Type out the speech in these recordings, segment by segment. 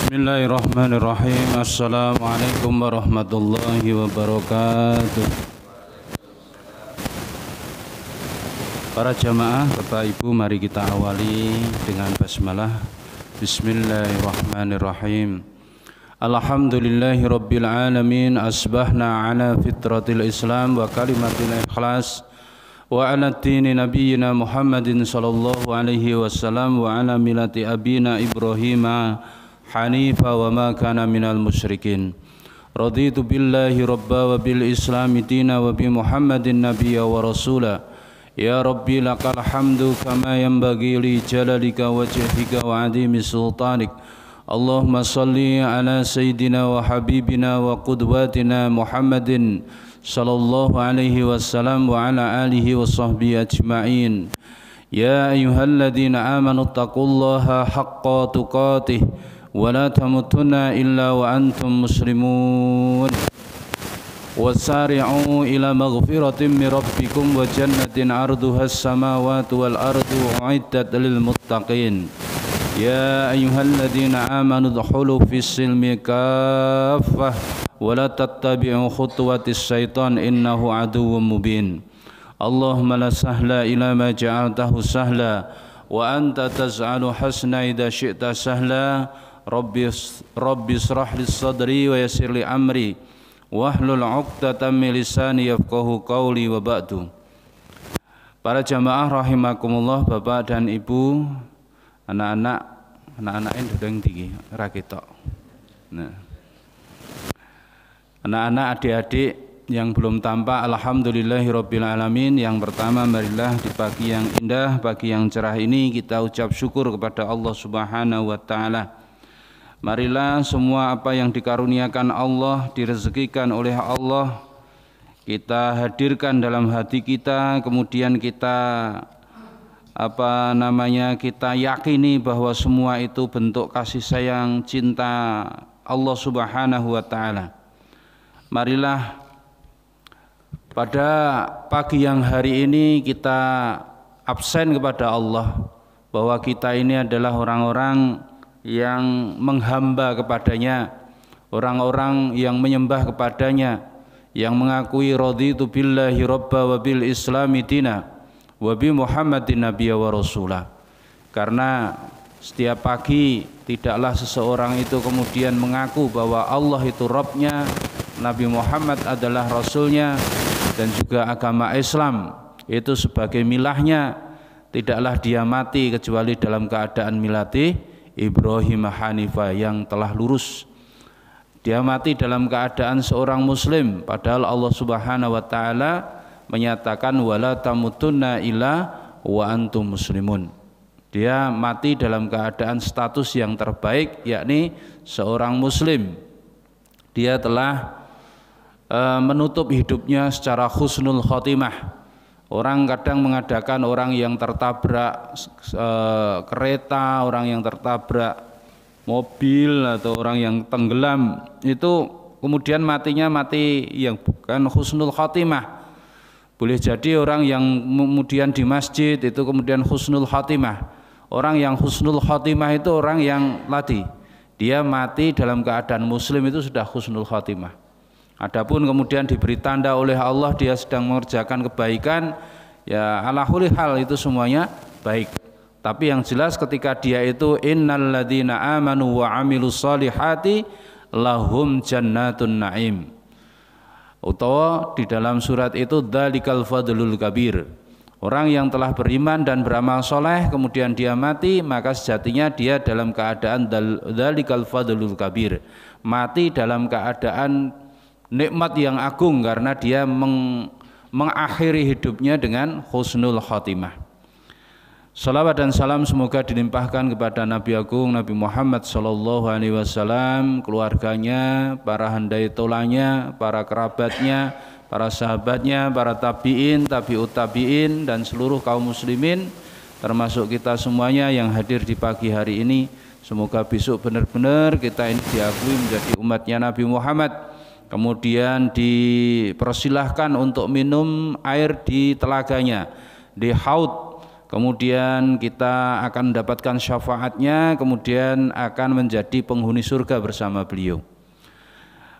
Bismillahirrahmanirrahim. Assalamualaikum warahmatullahi wabarakatuh. Para jamaah, Bapak Ibu, mari kita awali dengan basmalah. Bismillahirrahmanirrahim. Alhamdulillahi rabbil alamin. Asbahna ala fitratil islam wa kalimatil ikhlas wa ala dini nabiyyina Muhammadin sallallahu alaihi wasallam wa ala milati abina Ibrahima hanifa wa ma kana minal musyrikin. Raditu billahi rabba wa bil islami dina wa bi Muhammadin nabiyya wa rasula. Ya Rabbi lakal hamdu kama yanbaghi li jalalika wajhika wa adimi sultanik. Allahumma salli ala sayyidina wa habibina wa qudwatina Muhammadin sallallahu alaihi wasallam wa ala alihi wa sahbihi ajma'in. Ya ayyuhalladzina amanu taqullaha haqqa tuqatih wa la tamutunna illa wa antum muslimun. Wasari'u ila maghfiratin min rabbikum wa jannatin 'arduha as-samawati wal ardu u'iddat lil muttaqin. Ya ayyuhalladzina amanu udkhulu fis silmi kaffah wa la tattabi'u khutuwatis syaitan innahu aduwwum mubin. Allahumma la sahla illa ma ja'altahu sahla wa anta taj'alu hasna idza syi'ta sahla. Rabbi israh li sadri wa yassir li amri wahlul 'uqdatam min lisani yafqahu qawli wa ba'du. Para jamaah rahimakumullah, Bapak dan Ibu, anak-anak yang duduk tinggi rakitok. Nah, anak-anak, adik-adik yang belum tampak, alhamdulillahirabbil alamin. Yang pertama, marilah di pagi yang indah, pagi yang cerah ini kita ucap syukur kepada Allah Subhanahu wa taala. Marilah semua apa yang dikaruniakan Allah, direzekikan oleh Allah, kita hadirkan dalam hati kita, kemudian kita kita yakini bahwa semua itu bentuk kasih sayang, cinta Allah Subhanahu wa taala. Marilah pada pagi yang hari ini kita absen kepada Allah, bahwa kita ini adalah orang-orang yang menghamba kepadanya, orang-orang yang menyembah kepadanya, yang mengakui raditu billahi rabba wa bil islami dina wa bi Muhammadin nabiyya wa rasulah. Karena setiap pagi tidaklah seseorang itu kemudian mengaku bahwa Allah itu Rabbnya, Nabi Muhammad adalah Rasulnya, dan juga agama Islam itu sebagai milahnya, tidaklah dia mati kecuali dalam keadaan milati Ibrahim Hanifah, yang telah lurus. Dia mati dalam keadaan seorang muslim, padahal Allah Subhanahu wa taala menyatakan wala tamutunna illa wa antum muslimun. Dia mati dalam keadaan status yang terbaik, yakni seorang muslim. Dia telah menutup hidupnya secara husnul khotimah. Orang kadang mengadakan orang yang tertabrak kereta, orang yang tertabrak mobil, atau orang yang tenggelam, itu kemudian matinya mati yang bukan husnul khotimah. Boleh jadi orang yang kemudian di masjid itu kemudian husnul khotimah. Orang yang husnul khotimah itu orang yang tadi dia mati dalam keadaan muslim, itu sudah husnul khotimah. Adapun kemudian diberi tanda oleh Allah dia sedang mengerjakan kebaikan, ya ala kulli hal itu semuanya baik. Tapi yang jelas ketika dia itu innalladzina amanu wa amilus solihati lahum jannatun na'im. Utawa di dalam surat itu dzalikal fadlul kabir. Orang yang telah beriman dan beramal soleh kemudian dia mati, maka sejatinya dia dalam keadaan dzalikal fadlul kabir. Mati dalam keadaan nikmat yang agung karena dia mengakhiri hidupnya dengan husnul khotimah. Salawat dan salam semoga dilimpahkan kepada Nabi Agung Nabi Muhammad sallallahu alaihi wasallam, keluarganya, para handai tolanya, para kerabatnya, para sahabatnya, para tabi'in, tabi'ut tabi'in, dan seluruh kaum muslimin, termasuk kita semuanya yang hadir di pagi hari ini. Semoga besok benar-benar kita ini diakui menjadi umatnya Nabi Muhammad, kemudian dipersilahkan untuk minum air di telaganya, di haud, kemudian kita akan mendapatkan syafaatnya, kemudian akan menjadi penghuni surga bersama beliau.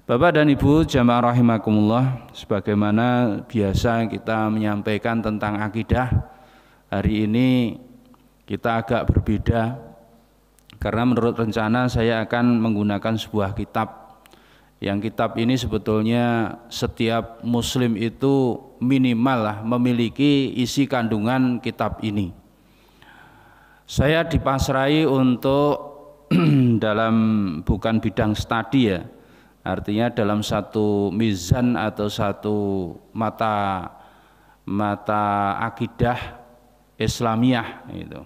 Bapak dan Ibu jamaah rahimakumullah, sebagaimana biasa kita menyampaikan tentang akidah, hari ini kita agak berbeda karena menurut rencana saya akan menggunakan sebuah kitab. Yang kitab ini sebetulnya setiap muslim itu minimal lah memiliki isi kandungan kitab ini. Saya dipasrai untuk dalam bukan bidang studi ya, artinya dalam satu mizan atau satu mata akidah Islamiyah itu.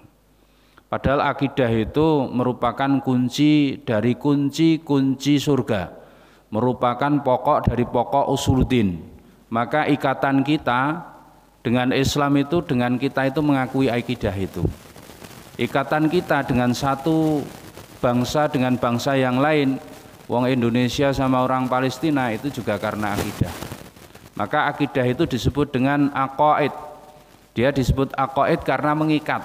Padahal akidah itu merupakan kunci dari kunci-kunci surga, merupakan pokok dari pokok usuluddin. Maka ikatan kita dengan Islam itu, dengan kita itu mengakui akidah itu. Ikatan kita dengan satu bangsa dengan bangsa yang lain, wong Indonesia sama orang Palestina, itu juga karena akidah. Maka akidah itu disebut dengan aqaid. Dia disebut aqaid karena mengikat.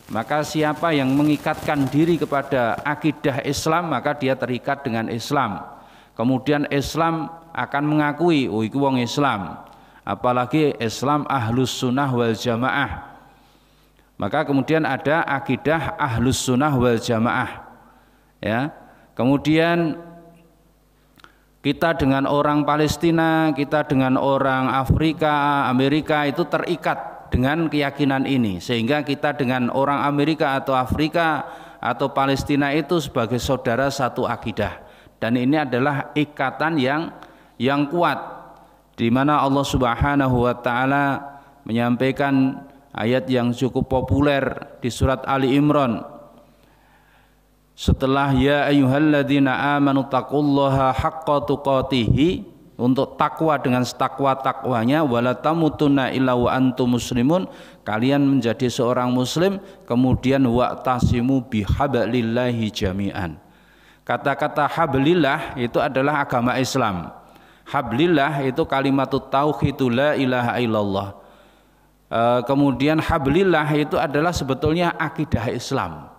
Maka siapa yang mengikatkan diri kepada akidah Islam, maka dia terikat dengan Islam. Kemudian Islam akan mengakui, oh itu wong Islam, apalagi Islam ahlus sunnah wal jamaah. Maka kemudian ada akidah ahlus sunnah wal jamaah, ya. Kemudian kita dengan orang Palestina, kita dengan orang Afrika, Amerika itu terikat dengan keyakinan ini, sehingga kita dengan orang Amerika atau Afrika atau Palestina itu sebagai saudara satu akidah. Dan ini adalah ikatan yang kuat, di mana Allah Subhanahu wa taala menyampaikan ayat yang cukup populer di surat Ali Imran. Setelah ya ayyuhalladzina amanu taqullaha haqqa tuqatih, untuk takwa dengan setakwa-takwanya, wala tamutunna illa wa antum muslimun, kalian menjadi seorang muslim, kemudian wa'tasimu bihablillahi jami'an. Kata-kata hablillah itu adalah agama Islam. Hablillah itu kalimatut tauhid la ilaha illallah. Kemudian hablillah itu adalah sebetulnya akidah Islam.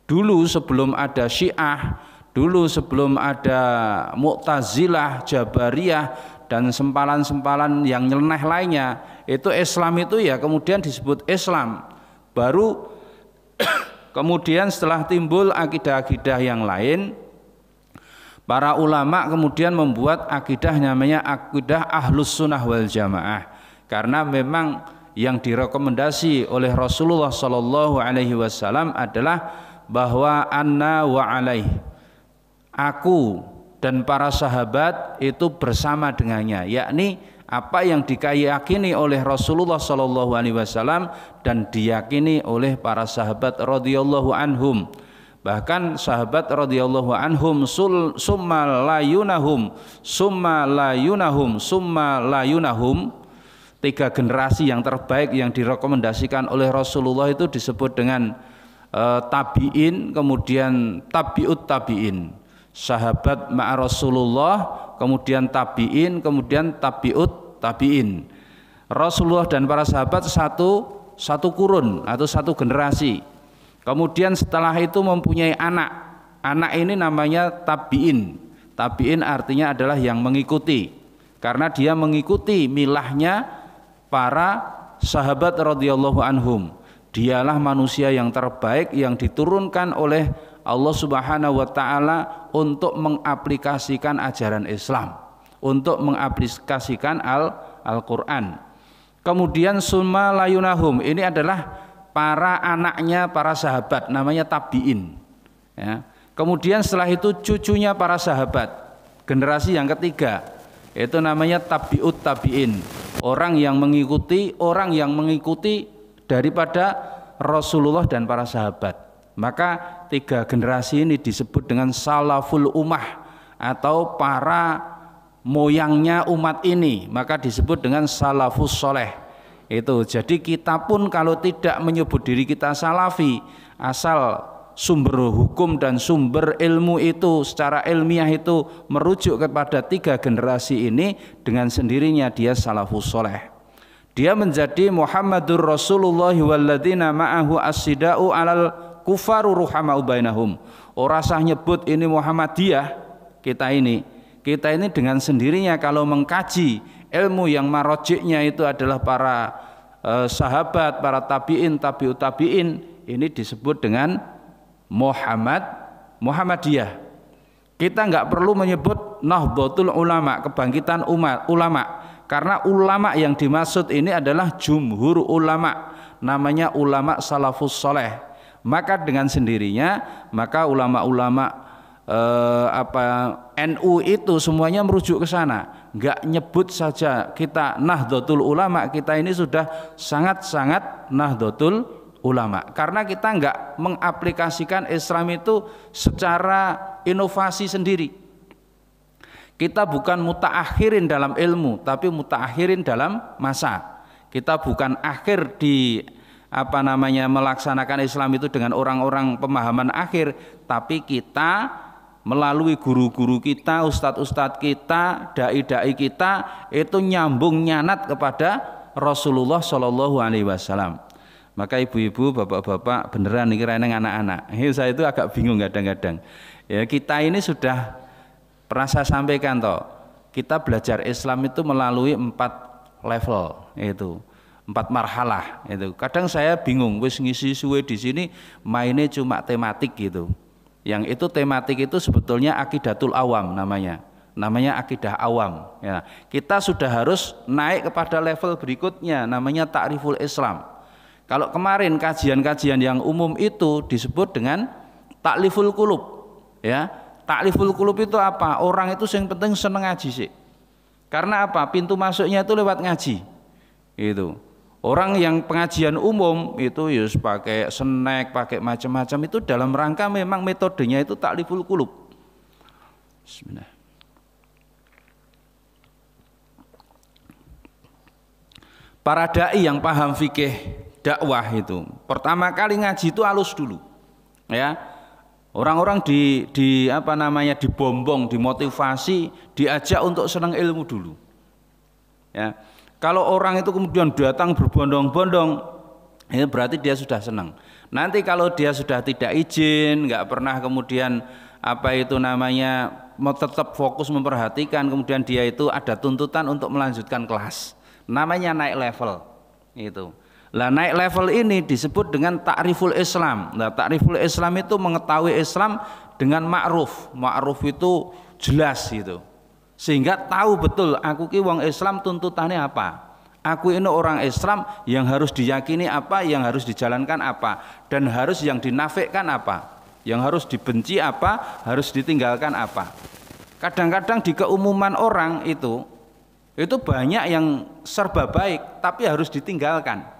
Dulu sebelum ada Syiah, dulu sebelum ada Mu'tazilah, Jabariyah dan sempalan-sempalan yang nyeleneh lainnya, itu Islam itu ya kemudian disebut Islam. Baru kemudian setelah timbul akidah-akidah yang lain, para ulama kemudian membuat akidah namanya akidah ahlus sunnah wal jamaah, karena memang yang direkomendasi oleh Rasulullah Shallallahu Alaihi Wasallam adalah bahwa anna wa alaih, aku dan para sahabat itu bersama dengannya, yakni apa yang diyakini oleh Rasulullah Shallallahu Alaihi Wasallam dan diyakini oleh para sahabat radhiyallahu anhum. Bahkan sahabat radhiyallahu anhum summa layunahum, tiga generasi yang terbaik yang direkomendasikan oleh Rasulullah itu disebut dengan tabi'in, kemudian tabi'ut tabi'in, sahabat ma'a Rasulullah, kemudian tabi'in, kemudian tabi'ut tabi'in. Rasulullah dan para sahabat satu kurun atau satu generasi. Kemudian setelah itu mempunyai anak ini namanya tabi'in. Tabi'in artinya adalah yang mengikuti, karena dia mengikuti milahnya para sahabat radhiyallahu anhum. Dialah manusia yang terbaik yang diturunkan oleh Allah Subhanahu wa taala untuk mengaplikasikan ajaran Islam, untuk mengaplikasikan Al-Qur'an. Kemudian summa layunahum, ini adalah para anaknya para sahabat, namanya tabi'in, ya. Kemudian setelah itu cucunya para sahabat, generasi yang ketiga, itu namanya tabi'ut tabi'in, orang yang mengikuti daripada Rasulullah dan para sahabat. Maka tiga generasi ini disebut dengan salaful ummah atau para moyangnya umat ini, maka disebut dengan salafus soleh. Itu jadi kita pun kalau tidak menyebut diri kita salafi, asal sumber hukum dan sumber ilmu itu secara ilmiah itu merujuk kepada tiga generasi ini, dengan sendirinya dia salafus soleh. Dia menjadi Muhammadur Rasulullah walladzina ma'ahu as-sida'u 'alal kufaru ruhama'u bainahum. Ora sah nyebut ini Muhammadiyah. Kita ini dengan sendirinya kalau mengkaji ilmu yang marojiknya itu adalah para sahabat, para tabi'in, tabi'ut tabi'in, ini disebut dengan Muhammadiyah. Kita nggak perlu menyebut Nahdlatul Ulama, kebangkitan ulama, karena ulama yang dimaksud ini adalah jumhur ulama, namanya ulama salafus soleh. Maka dengan sendirinya maka ulama-ulama NU itu semuanya merujuk ke sana. Nggak nyebut saja kita Nahdlatul Ulama, kita ini sudah sangat-sangat Nahdlatul Ulama, karena kita nggak mengaplikasikan Islam itu secara inovasi sendiri. Kita bukan mutaakhirin dalam ilmu, tapi mutaakhirin dalam masa. Kita bukan akhir di melaksanakan Islam itu dengan orang-orang pemahaman akhir, tapi kita melalui guru-guru kita, ustadz-ustadz kita, dai-dai kita itu nyambung nyanat kepada Rasulullah Shallallahu Alaihi Wasallam. Maka ibu-ibu, bapak-bapak, beneran nih kira-kira anak-anak. Saya itu agak bingung kadang-kadang. Ya, kita ini sudah pernah saya sampaikan toh, kita belajar Islam itu melalui 4 level, itu 4 marhalah itu. Kadang saya bingung, wis ngisi suwe di sini mainnya cuma tematik gitu. Yang itu tematik itu sebetulnya akidatul awam namanya akidah awam. Ya, kita sudah harus naik kepada level berikutnya, namanya ta'riful Islam. Kalau kemarin kajian-kajian yang umum itu disebut dengan takliful qulub, ya. Takliful qulub itu apa? Orang itu yang penting seneng ngaji sih. Karena apa? Pintu masuknya itu lewat ngaji. Itu. Orang yang pengajian umum itu ya pakai snack, pakai macam-macam, itu dalam rangka memang metodenya itu takliful qulub. Bismillah. Para dai yang paham fikih dakwah itu pertama kali ngaji itu halus dulu. Ya. Orang-orang dibombong, dimotivasi, diajak untuk senang ilmu dulu. Ya. Kalau orang itu kemudian datang berbondong-bondong, itu berarti dia sudah senang. Nanti kalau dia sudah tidak izin, nggak pernah kemudian mau tetap fokus memperhatikan, kemudian dia itu ada tuntutan untuk melanjutkan kelas. Namanya naik level. Itu. Lah naik level ini disebut dengan ta'riful Islam. Nah, ta'riful Islam itu mengetahui Islam dengan ma'ruf. Ma'ruf itu jelas gitu. Sehingga tahu betul aku ki wong Islam tuntutannya apa. Aku ini orang Islam yang harus diyakini apa, yang harus dijalankan apa, dan harus yang dinafikkan apa, yang harus dibenci apa, harus ditinggalkan apa. Kadang-kadang di keumuman orang itu banyak yang serba baik tapi harus ditinggalkan.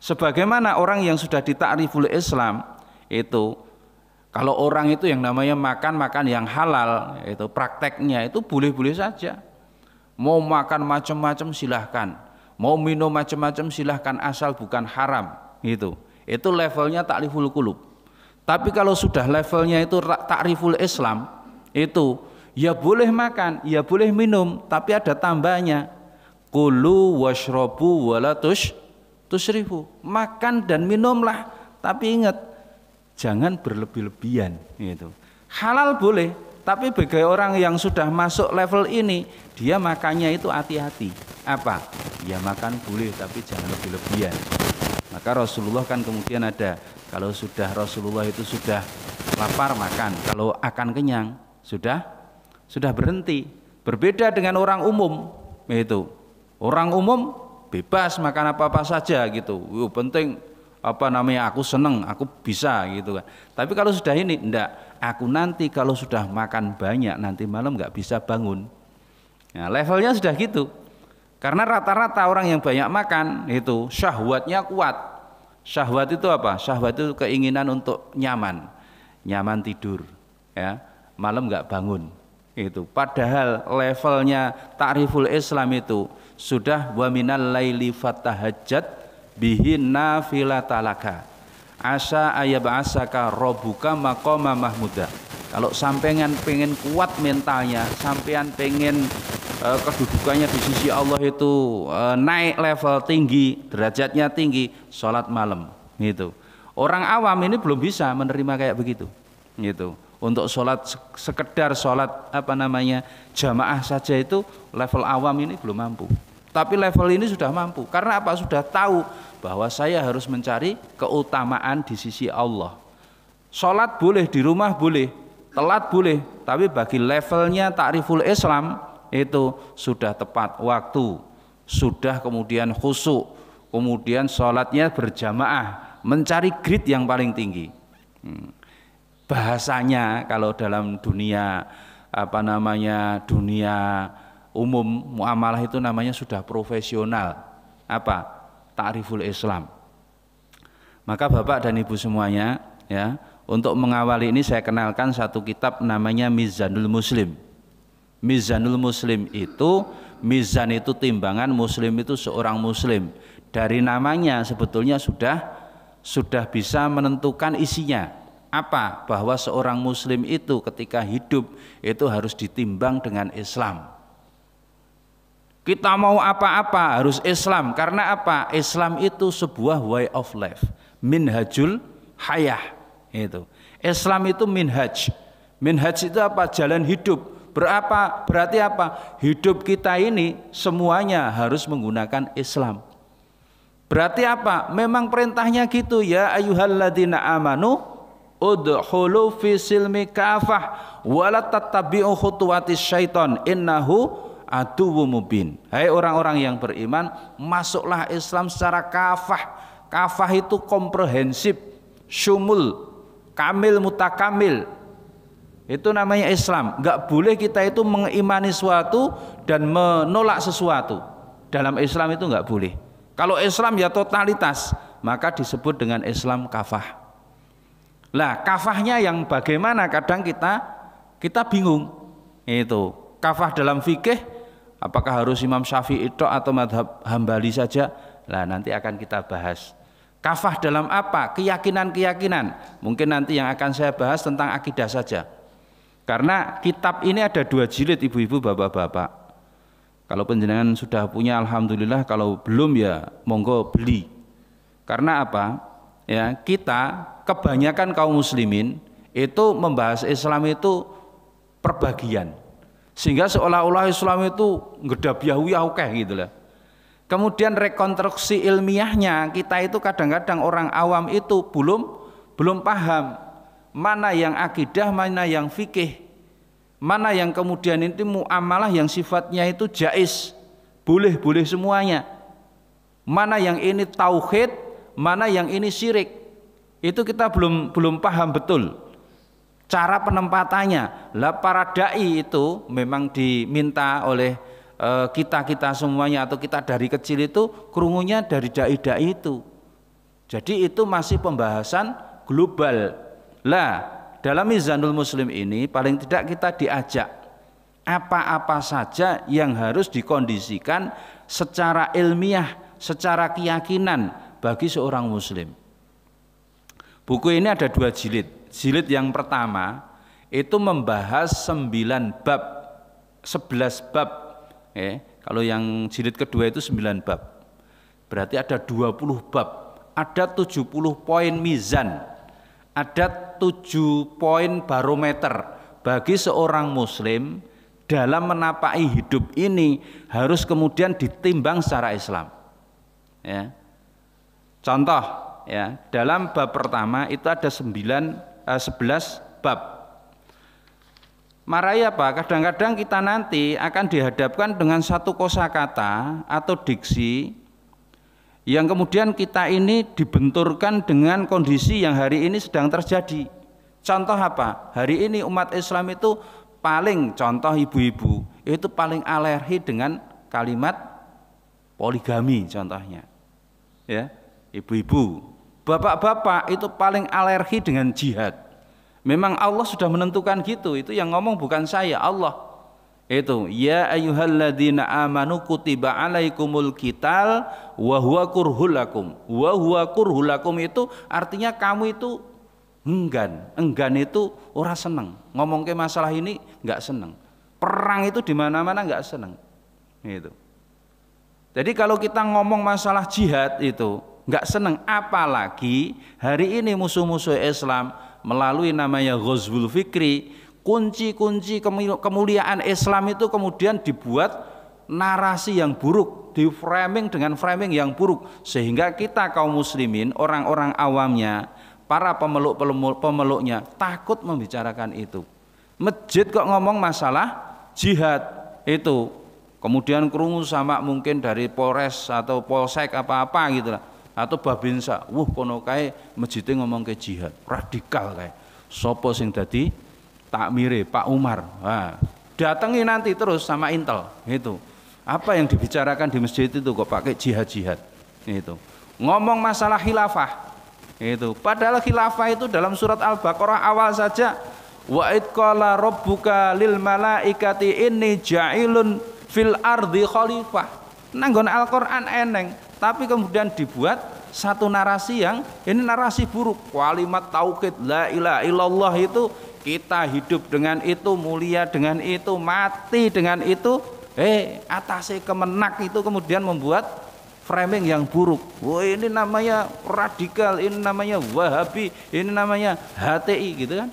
Sebagaimana orang yang sudah ditakriful Islam itu, kalau orang itu yang namanya makan yang halal, itu prakteknya itu boleh-boleh saja. Mau makan macam-macam silahkan, mau minum macam-macam silahkan, asal bukan haram. Itu levelnya takriful qulub. Tapi kalau sudah levelnya itu takriful Islam, itu ya boleh makan, ya boleh minum, tapi ada tambahnya. Kulu washrobu wala tusrifu, makan dan minumlah, tapi ingat jangan berlebih-lebihan. Gitu. Halal boleh, tapi bagi orang yang sudah masuk level ini, dia makannya itu hati-hati. Apa? Ya makan boleh, tapi jangan lebih-lebihan. Maka Rasulullah kan kemudian ada, kalau sudah Rasulullah itu sudah lapar makan, kalau akan kenyang sudah berhenti. Berbeda dengan orang umum, itu orang umum bebas makan apa-apa saja gitu. Penting aku seneng, aku bisa gitu kan. Tapi kalau sudah ini enggak, aku nanti kalau sudah makan banyak nanti malam enggak bisa bangun. Nah, levelnya sudah gitu. Karena rata-rata orang yang banyak makan itu syahwatnya kuat. Syahwat itu apa? Syahwat itu keinginan untuk nyaman tidur, ya. Malam enggak bangun. Itu padahal levelnya ta'riful Islam itu sudah wa minal laili fatahajjat bihi nafilatalaka asa ayab'asaka rabbuka maqama mahmuda. Kalau sampean pengen kuat mentalnya, sampean pengen kedudukannya di sisi Allah itu naik level tinggi, derajatnya tinggi, sholat malam gitu. Orang awam ini belum bisa menerima kayak begitu gitu. Untuk sholat sekedar sholat jamaah saja itu level awam ini belum mampu. Tapi level ini sudah mampu. Karena apa? Sudah tahu bahwa saya harus mencari keutamaan di sisi Allah. Sholat boleh di rumah boleh, telat boleh, tapi bagi levelnya ta'riful Islam itu sudah tepat waktu, sudah kemudian khusyuk, kemudian sholatnya berjamaah, mencari grade yang paling tinggi. Bahasanya kalau dalam dunia dunia umum muamalah itu namanya sudah profesional, ta'riful Islam. Maka Bapak dan Ibu semuanya ya, untuk mengawali ini saya kenalkan satu kitab namanya Mizanul Muslim. Mizanul Muslim itu, mizan itu timbangan, muslim itu seorang muslim. Dari namanya sebetulnya sudah bisa menentukan isinya. Apa? Bahwa seorang muslim itu ketika hidup itu harus ditimbang dengan Islam. Kita mau apa-apa harus Islam. Karena apa? Islam itu sebuah way of life, minhajul hayah itu. Islam itu minhaj. Minhaj itu apa? Jalan hidup. Berarti apa? Hidup kita ini semuanya harus menggunakan Islam. Berarti apa? Memang perintahnya gitu, ya ayyuhalladzina amanu udkhulu fi silmi kafah wa la tattabi'u khutuwatis syaiton innahu aduwwum mubin. Hai orang-orang yang beriman, masuklah Islam secara kafah. Kafah itu komprehensif, syumul, kamil, mutakamil. Itu namanya Islam. Enggak boleh kita itu mengimani sesuatu dan menolak sesuatu. Dalam Islam itu enggak boleh. Kalau Islam ya totalitas, maka disebut dengan Islam kafah. Lah kafahnya yang bagaimana? Kadang kita bingung. Itu kafah dalam fikih, apakah harus Imam Syafi'i atau madhab Hambali saja? Lah nanti akan kita bahas. Kafah dalam apa? Keyakinan-keyakinan. Mungkin nanti yang akan saya bahas tentang akidah saja. Karena kitab ini ada 2 jilid, ibu-ibu, bapak-bapak. Kalau penjenengan sudah punya, alhamdulillah. Kalau belum ya monggo beli. Karena apa? Ya, kita kebanyakan kaum muslimin itu membahas Islam itu perbagian, sehingga seolah-olah Islam itu ngedabiah-uyah gitu lah. Kemudian rekonstruksi ilmiahnya kita itu kadang-kadang orang awam itu belum paham mana yang akidah, mana yang fikih, mana yang kemudian itu muamalah yang sifatnya itu jaiz, boleh semuanya, mana yang ini tauhid, mana yang ini syirik. Itu kita belum paham betul cara penempatannya. Lah para dai itu memang diminta oleh kita semuanya, atau kita dari kecil itu kerungunya dari dai-dai itu. Jadi itu masih pembahasan global. Lah dalam Mizanul Muslim ini paling tidak kita diajak apa-apa saja yang harus dikondisikan secara ilmiah, secara keyakinan bagi seorang muslim. Buku ini ada 2 jilid. Jilid yang pertama itu membahas 9 bab, 11 bab. Kalau yang jilid kedua itu 9 bab. Berarti ada 20 bab. Ada 70 poin mizan. Ada 7 poin barometer bagi seorang muslim dalam menapai hidup ini harus kemudian ditimbang secara Islam. Ya. Contoh, ya, dalam bab pertama itu ada 11 bab. Marai apa? Kadang-kadang kita nanti akan dihadapkan dengan satu kosakata atau diksi yang kemudian kita ini dibenturkan dengan kondisi yang hari ini sedang terjadi. Contoh apa? Hari ini umat Islam itu paling, contoh ibu-ibu, itu paling alergi dengan kalimat poligami contohnya. Ya, ibu-ibu, bapak-bapak itu paling alergi dengan jihad. Memang Allah sudah menentukan gitu, itu yang ngomong bukan saya, Allah. Itu ya ayyuhalladzina amanu kutiba alaikumul qital wa huwa kurhul lakum. Wa huwa kurhul lakum itu artinya kamu itu enggan itu ora seneng. Ngomong ke masalah ini enggak seneng. Perang itu di mana-mana enggak seneng. Gitu. Jadi kalau kita ngomong masalah jihad itu nggak seneng, apalagi hari ini musuh-musuh Islam melalui namanya Ghazwul Fikri, kunci-kunci kemuliaan Islam itu kemudian dibuat narasi yang buruk, di framing dengan framing yang buruk, sehingga kita kaum muslimin, orang-orang awamnya, para pemeluknya takut membicarakan itu. Masjid kok ngomong masalah jihad itu, kemudian krungu sama mungkin dari Polres atau Polsek apa-apa gitu lah, atau Babinsa, kono kae masjidnya ngomong ke jihad, radikal kae. Sopo sing dadi takmire Pak Umar. Nah, datangi nanti terus sama Intel itu. Apa yang dibicarakan di masjid itu kok pakai jihad-jihad itu. Ngomong masalah khilafah itu. Padahal khilafah itu dalam surat Al-Baqarah awal saja, wa id qala rabbuka lil malaikati inni ja'ilun fil ardi khalifah. Nanggon Al-Qur'an eneng, tapi kemudian dibuat satu narasi yang ini narasi buruk. Kalimat tauhid la ilaha illallah itu kita hidup dengan itu, mulia dengan itu, mati dengan itu. Atase kemenak itu kemudian membuat framing yang buruk. Wah, ini namanya radikal, ini namanya Wahabi, ini namanya HTI gitu kan.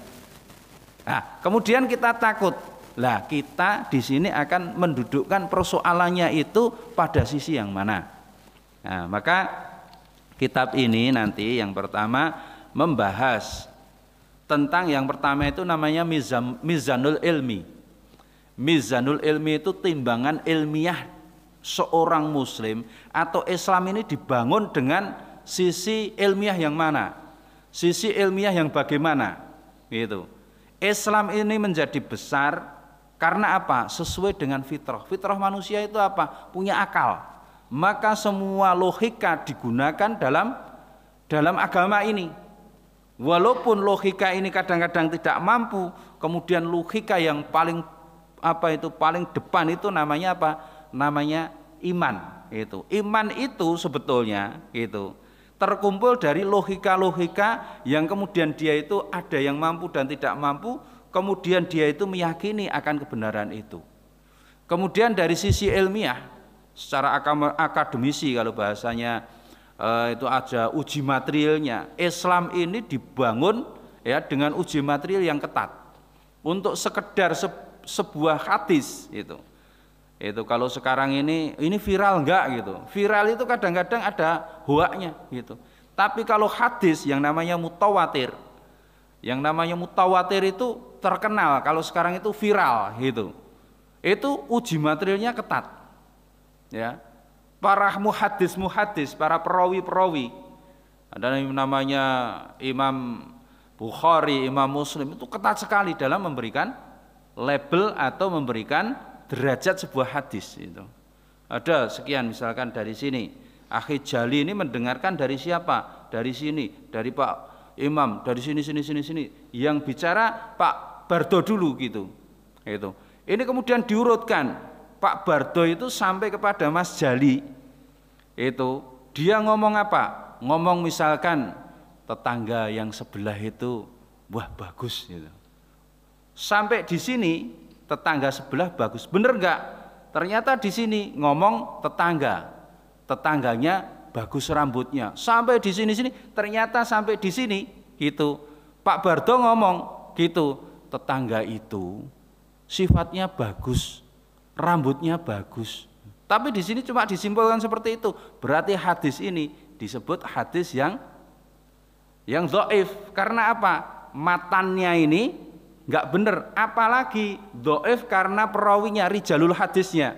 Nah, kemudian kita takut. Lah, kita di sini akan mendudukkan persoalannya itu pada sisi yang mana. Nah, maka kitab ini nanti yang pertama membahas tentang yang pertama itu namanya Mizanul Ilmi. Mizanul Ilmi itu timbangan ilmiah seorang muslim atau Islam ini dibangun dengan sisi ilmiah yang mana? Sisi ilmiah yang bagaimana? Gitu. Islam ini menjadi besar karena apa? Sesuai dengan fitrah. Fitrah manusia itu apa? Punya akal. Maka semua logika digunakan dalam agama ini. Walaupun logika ini kadang-kadang tidak mampu, kemudian logika yang paling paling depan itu namanya apa? Namanya iman. Itu. Iman itu sebetulnya itu terkumpul dari logika-logika yang kemudian dia itu ada yang mampu dan tidak mampu, kemudian dia itu meyakini akan kebenaran itu. Kemudian dari sisi ilmiah, secara akademisi kalau bahasanya itu ada uji materialnya. Islam ini dibangun ya dengan uji material yang ketat. Untuk sekedar sebuah hadis itu kalau sekarang ini viral enggak gitu. Viral itu kadang-kadang ada hoaknya gitu. Tapi kalau hadis yang namanya mutawatir itu terkenal, kalau sekarang itu viral gitu. Itu uji materialnya ketat. Ya. Para muhaddis, para perawi, ada yang namanya Imam Bukhari, Imam Muslim, itu ketat sekali dalam memberikan label atau memberikan derajat sebuah hadis itu. Ada sekian, misalkan dari sini Akhi Jali ini mendengarkan dari siapa? Dari sini, dari Pak Imam, dari sini. Yang bicara Pak Bardo dulu gitu. Itu. Ini kemudian diurutkan. Pak Bardo itu sampai kepada Mas Jali. Itu dia ngomong apa? Ngomong misalkan tetangga yang sebelah itu wah bagus gitu. Sampai di sini tetangga sebelah bagus, bener enggak? Ternyata di sini ngomong tetangganya bagus rambutnya. Sampai di sini ternyata sampai di sini gitu. Pak Bardo ngomong gitu, tetangga itu sifatnya bagus, rambutnya bagus. Tapi di sini cuma disimpulkan seperti itu. Berarti hadis ini disebut hadis yang dhaif. Karena apa? Matannya ini enggak benar, apalagi dhaif karena perawinya, rijalul hadisnya.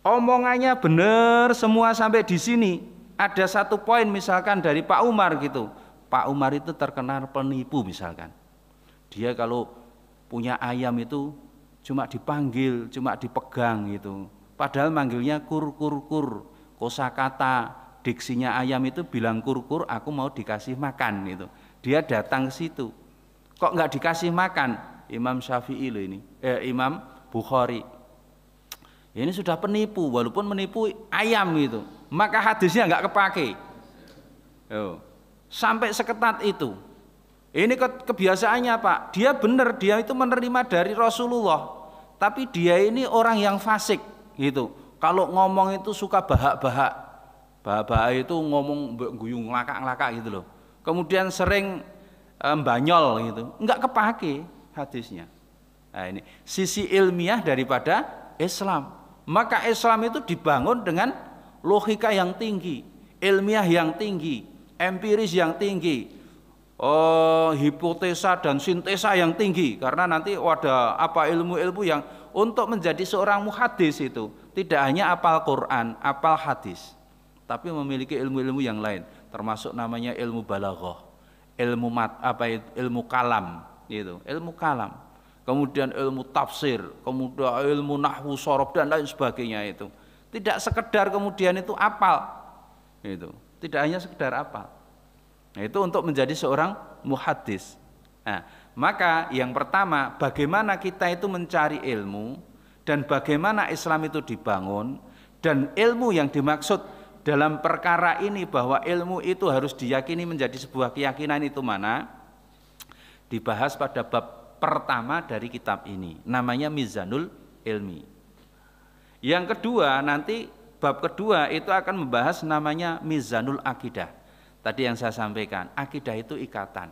Omongannya benar semua sampai di sini. Ada satu poin misalkan dari Pak Umar gitu. Pak Umar itu terkenal penipu misalkan. Dia kalau punya ayam itu cuma dipanggil, cuma dipegang gitu. Padahal manggilnya kur. Kosakata diksinya ayam itu bilang kur, aku mau dikasih makan gitu. Dia datang ke situ. Kok enggak dikasih makan? Imam Syafi'i loh ini, Imam Bukhari. Ini sudah penipu, walaupun menipu ayam itu. Maka hadisnya enggak kepake. Sampai seketat itu. Ini kebiasaannya Pak. Dia benar, dia itu menerima dari Rasulullah. Tapi dia ini orang yang fasik gitu. Kalau ngomong itu suka bahak-bahak. Bahak-bahak itu ngomong guyung ngelakak-ngelakak gitu loh. Kemudian sering banyol gitu. Enggak kepake hadisnya. Nah, ini sisi ilmiah daripada Islam. Maka Islam itu dibangun dengan logika yang tinggi, ilmiah yang tinggi, empiris yang tinggi, hipotesa dan sintesa yang tinggi. Karena nanti ada apa ilmu-ilmu yang untuk menjadi seorang muhadis itu tidak hanya apal Quran, apal hadis, tapi memiliki ilmu-ilmu yang lain, termasuk namanya ilmu balaghah, ilmu kalam, gitu, ilmu kalam. Kemudian ilmu tafsir, kemudian ilmu nahwu sorof dan lain sebagainya itu. Tidak sekedar kemudian itu apal, itu. Tidak hanya sekedar apal. Nah, itu untuk menjadi seorang muhaddis. Nah, maka yang pertama, bagaimana kita itu mencari ilmu dan bagaimana Islam itu dibangun, dan ilmu yang dimaksud dalam perkara ini bahwa ilmu itu harus diyakini menjadi sebuah keyakinan itu mana? Dibahas pada bab pertama dari kitab ini, namanya Mizanul Ilmi. Yang kedua, nanti bab kedua itu akan membahas namanya Mizanul Akidah. Tadi yang saya sampaikan, akidah itu ikatan.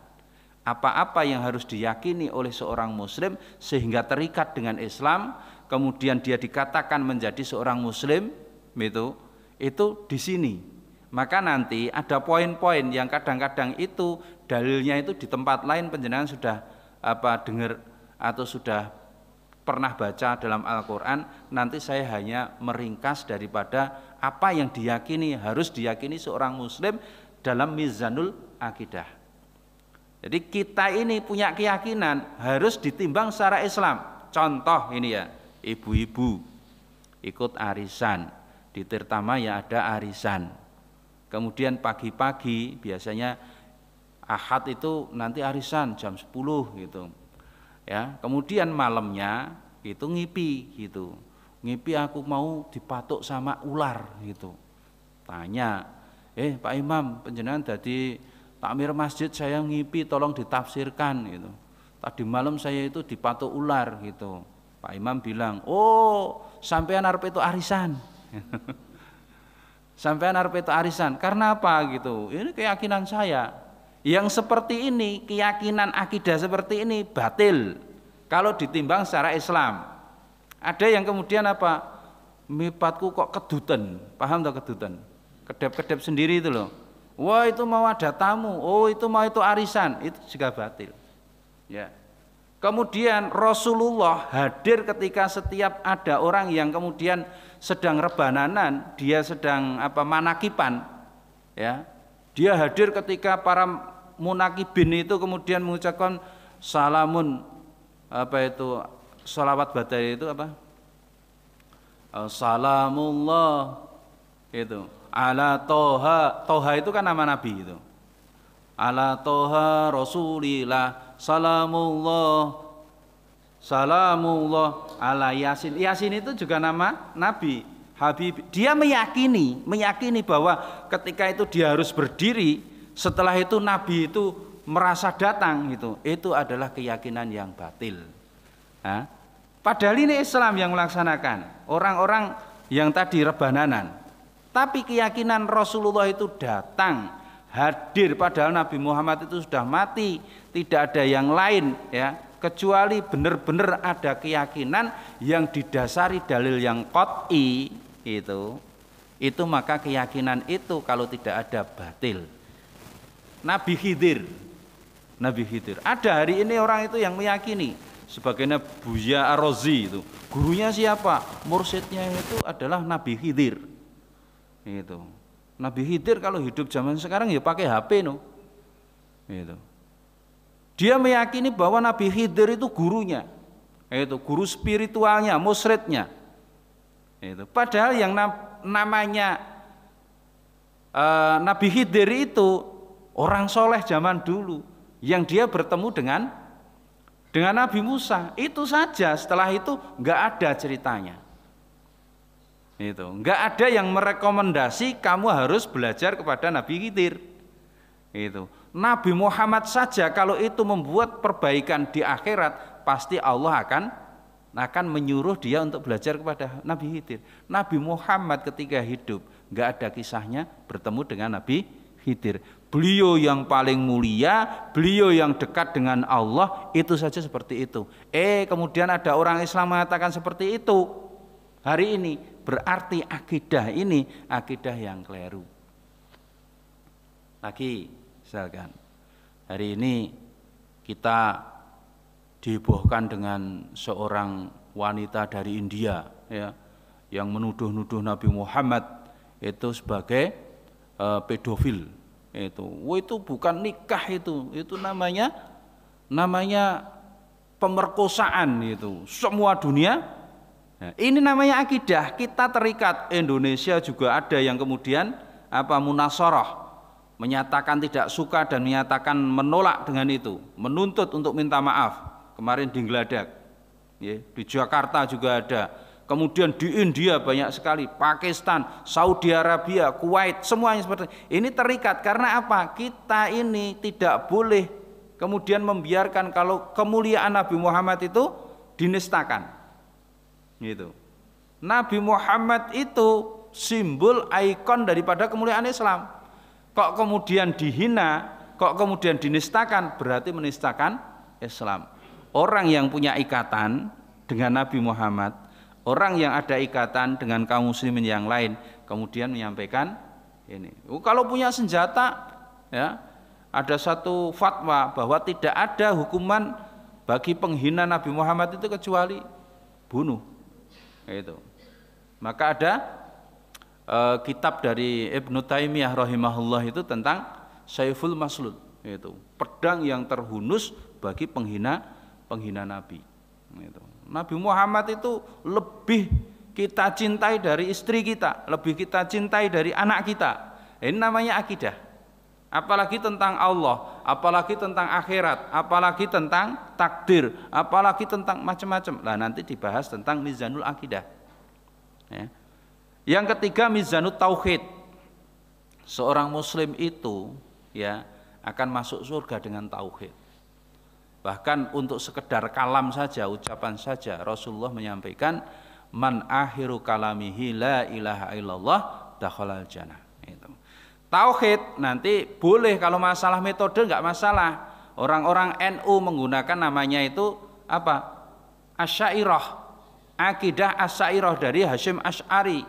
Apa-apa yang harus diyakini oleh seorang muslim sehingga terikat dengan Islam, kemudian dia dikatakan menjadi seorang muslim, itu di sini. Maka nanti ada poin-poin yang kadang-kadang itu dalilnya itu di tempat lain penjenengan sudah dengar atau sudah pernah baca dalam Al-Quran. Nanti saya hanya meringkas daripada apa yang diyakini, harus diyakini seorang muslim dalam Mizanul Akidah. Jadi kita ini punya keyakinan harus ditimbang secara Islam. Contoh ini ya, ibu-ibu ikut arisan, di Tirtamaya ada arisan. Kemudian pagi-pagi biasanya Ahad itu nanti arisan jam 10 gitu. Ya, kemudian malamnya itu ngipi gitu. Ngipi aku mau dipatuk sama ular gitu. Tanya, Pak Imam, panjenengan dadi takmir masjid, saya ngipi tolong ditafsirkan gitu. Tadi malam saya itu dipatuk ular gitu. Pak Imam bilang, "Oh, sampean arep itu arisan." Sampean arep itu arisan. Karena apa gitu? Ini keyakinan saya. Yang seperti ini, keyakinan akidah seperti ini batil kalau ditimbang secara Islam. Ada yang kemudian apa? Mipatku kok kedutan, paham tak kedutan? Kedap-kedap sendiri itu loh. Wah, itu mau ada tamu, oh itu mau itu arisan, itu juga batil. Ya. Kemudian Rasulullah hadir ketika setiap ada orang yang kemudian sedang rebananan, dia sedang manakipan, ya. Dia hadir ketika para munakibin itu kemudian mengucapkan salamun, salawat badai itu salamullah itu ala toha. Toha itu kan nama Nabi itu. Ala toha rasulillah salamullah ala Yasin. Yasin itu juga nama Nabi Habib. Dia meyakini bahwa ketika itu dia harus berdiri, setelah itu Nabi itu merasa datang gitu. Itu adalah keyakinan yang batil. Padahal ini Islam yang melaksanakan, orang-orang yang tadi rebananan. Tapi keyakinan Rasulullah itu datang, hadir, padahal Nabi Muhammad itu sudah mati, tidak ada yang lain ya, kecuali benar-benar ada keyakinan yang didasari dalil yang qat'i itu maka keyakinan itu kalau tidak ada batil. Nabi Khidir, ada hari ini orang itu yang meyakini, sebagaimana Buya Ar-Razi itu, gurunya siapa? Mursyidnya itu adalah Nabi Khidir. Itu. Nabi Khidir kalau hidup zaman sekarang ya pakai HP no. Itu. Dia meyakini bahwa Nabi Khidir itu gurunya, itu guru spiritualnya, musyridnya. Itu. Padahal yang namanya Nabi Khidir itu orang soleh zaman dulu yang dia bertemu dengan Nabi Musa, itu saja. Setelah itu nggak ada ceritanya. Itu nggak ada yang merekomendasi kamu harus belajar kepada Nabi Khidir. Itu Nabi Muhammad saja kalau itu membuat perbaikan di akhirat, pasti Allah akan akan menyuruh dia untuk belajar kepada Nabi Khidir. Nabi Muhammad ketika hidup nggak ada kisahnya bertemu dengan Nabi Khidir. Beliau yang paling mulia, beliau yang dekat dengan Allah, itu saja seperti itu. Kemudian ada orang Islam mengatakan seperti itu hari ini, berarti akidah ini akidah yang keliru. Lagi misalkan hari ini kita dihebohkan dengan seorang wanita dari India ya, yang menuduh-nuduh Nabi Muhammad itu sebagai pedofil. Itu bukan nikah, itu namanya pemerkosaan itu. Semua dunia. Nah, ini namanya akidah. Kita terikat. Indonesia juga ada yang kemudian munasarah, menyatakan tidak suka dan menyatakan menolak dengan itu, menuntut untuk minta maaf. Kemarin di Geladak, ya, di Jakarta juga ada. Kemudian di India banyak sekali, Pakistan, Saudi Arabia, Kuwait, semuanya seperti ini. Terikat karena apa? Kita ini tidak boleh kemudian membiarkan kalau kemuliaan Nabi Muhammad itu dinistakan. Gitu. Nabi Muhammad itu simbol, ikon daripada kemuliaan Islam. Kok kemudian dihina, kok kemudian dinistakan, berarti menistakan Islam. Orang yang punya ikatan dengan Nabi Muhammad, orang yang ada ikatan dengan kaum muslimin yang lain, kemudian menyampaikan ini. Kalau punya senjata, ya, ada satu fatwa bahwa tidak ada hukuman bagi penghina Nabi Muhammad itu kecuali bunuh. Itu. Maka ada kitab dari Ibnu Taimiyah rahimahullah itu tentang Saiful Maslul, itu pedang yang terhunus bagi penghina Nabi. Itu. Nabi Muhammad itu lebih kita cintai dari istri kita, lebih kita cintai dari anak kita. Ini namanya akidah. Apalagi tentang Allah, apalagi tentang akhirat, apalagi tentang takdir, apalagi tentang macam-macam. Lah nanti dibahas tentang mizanul akidah. Ya. Yang ketiga mizanut tauhid. Seorang muslim itu ya akan masuk surga dengan tauhid. Bahkan untuk sekedar kalam saja, ucapan saja, Rasulullah menyampaikan man akhiru kalamihi la ilaha illallah dakhalal jannah. Itu. Tauhid nanti boleh, kalau masalah metode enggak masalah. Orang-orang NU menggunakan namanya itu apa? Asy'ariyah. Akidah Asy'ariyah dari Hasyim Asy'ari.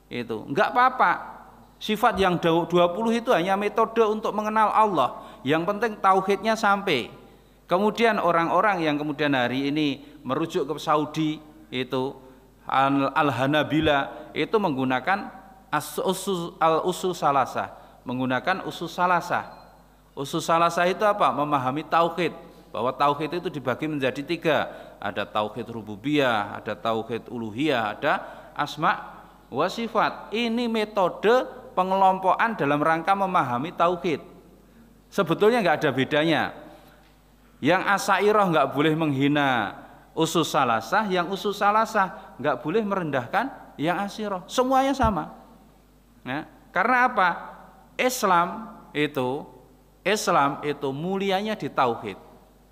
Itu enggak apa-apa. Sifat yang 20 itu hanya metode untuk mengenal Allah. Yang penting tauhidnya sampai. Kemudian orang-orang yang kemudian hari ini merujuk ke Saudi itu Al-Hanabila itu menggunakan al-usul salasah, menggunakan usul salasah. Usul salasah itu apa? Memahami tauhid, bahwa tauhid itu dibagi menjadi 3. Ada tauhid rububiyah, ada tauhid uluhiyah, ada asma wa sifat. Ini metode pengelompokan dalam rangka memahami tauhid. Sebetulnya nggak ada bedanya. Yang Asy'ariyah nggak boleh menghina usus salasah, yang usus salasah nggak boleh merendahkan yang Asy'ariyah. Semuanya sama. Ya, karena apa? Islam itu mulianya di tauhid.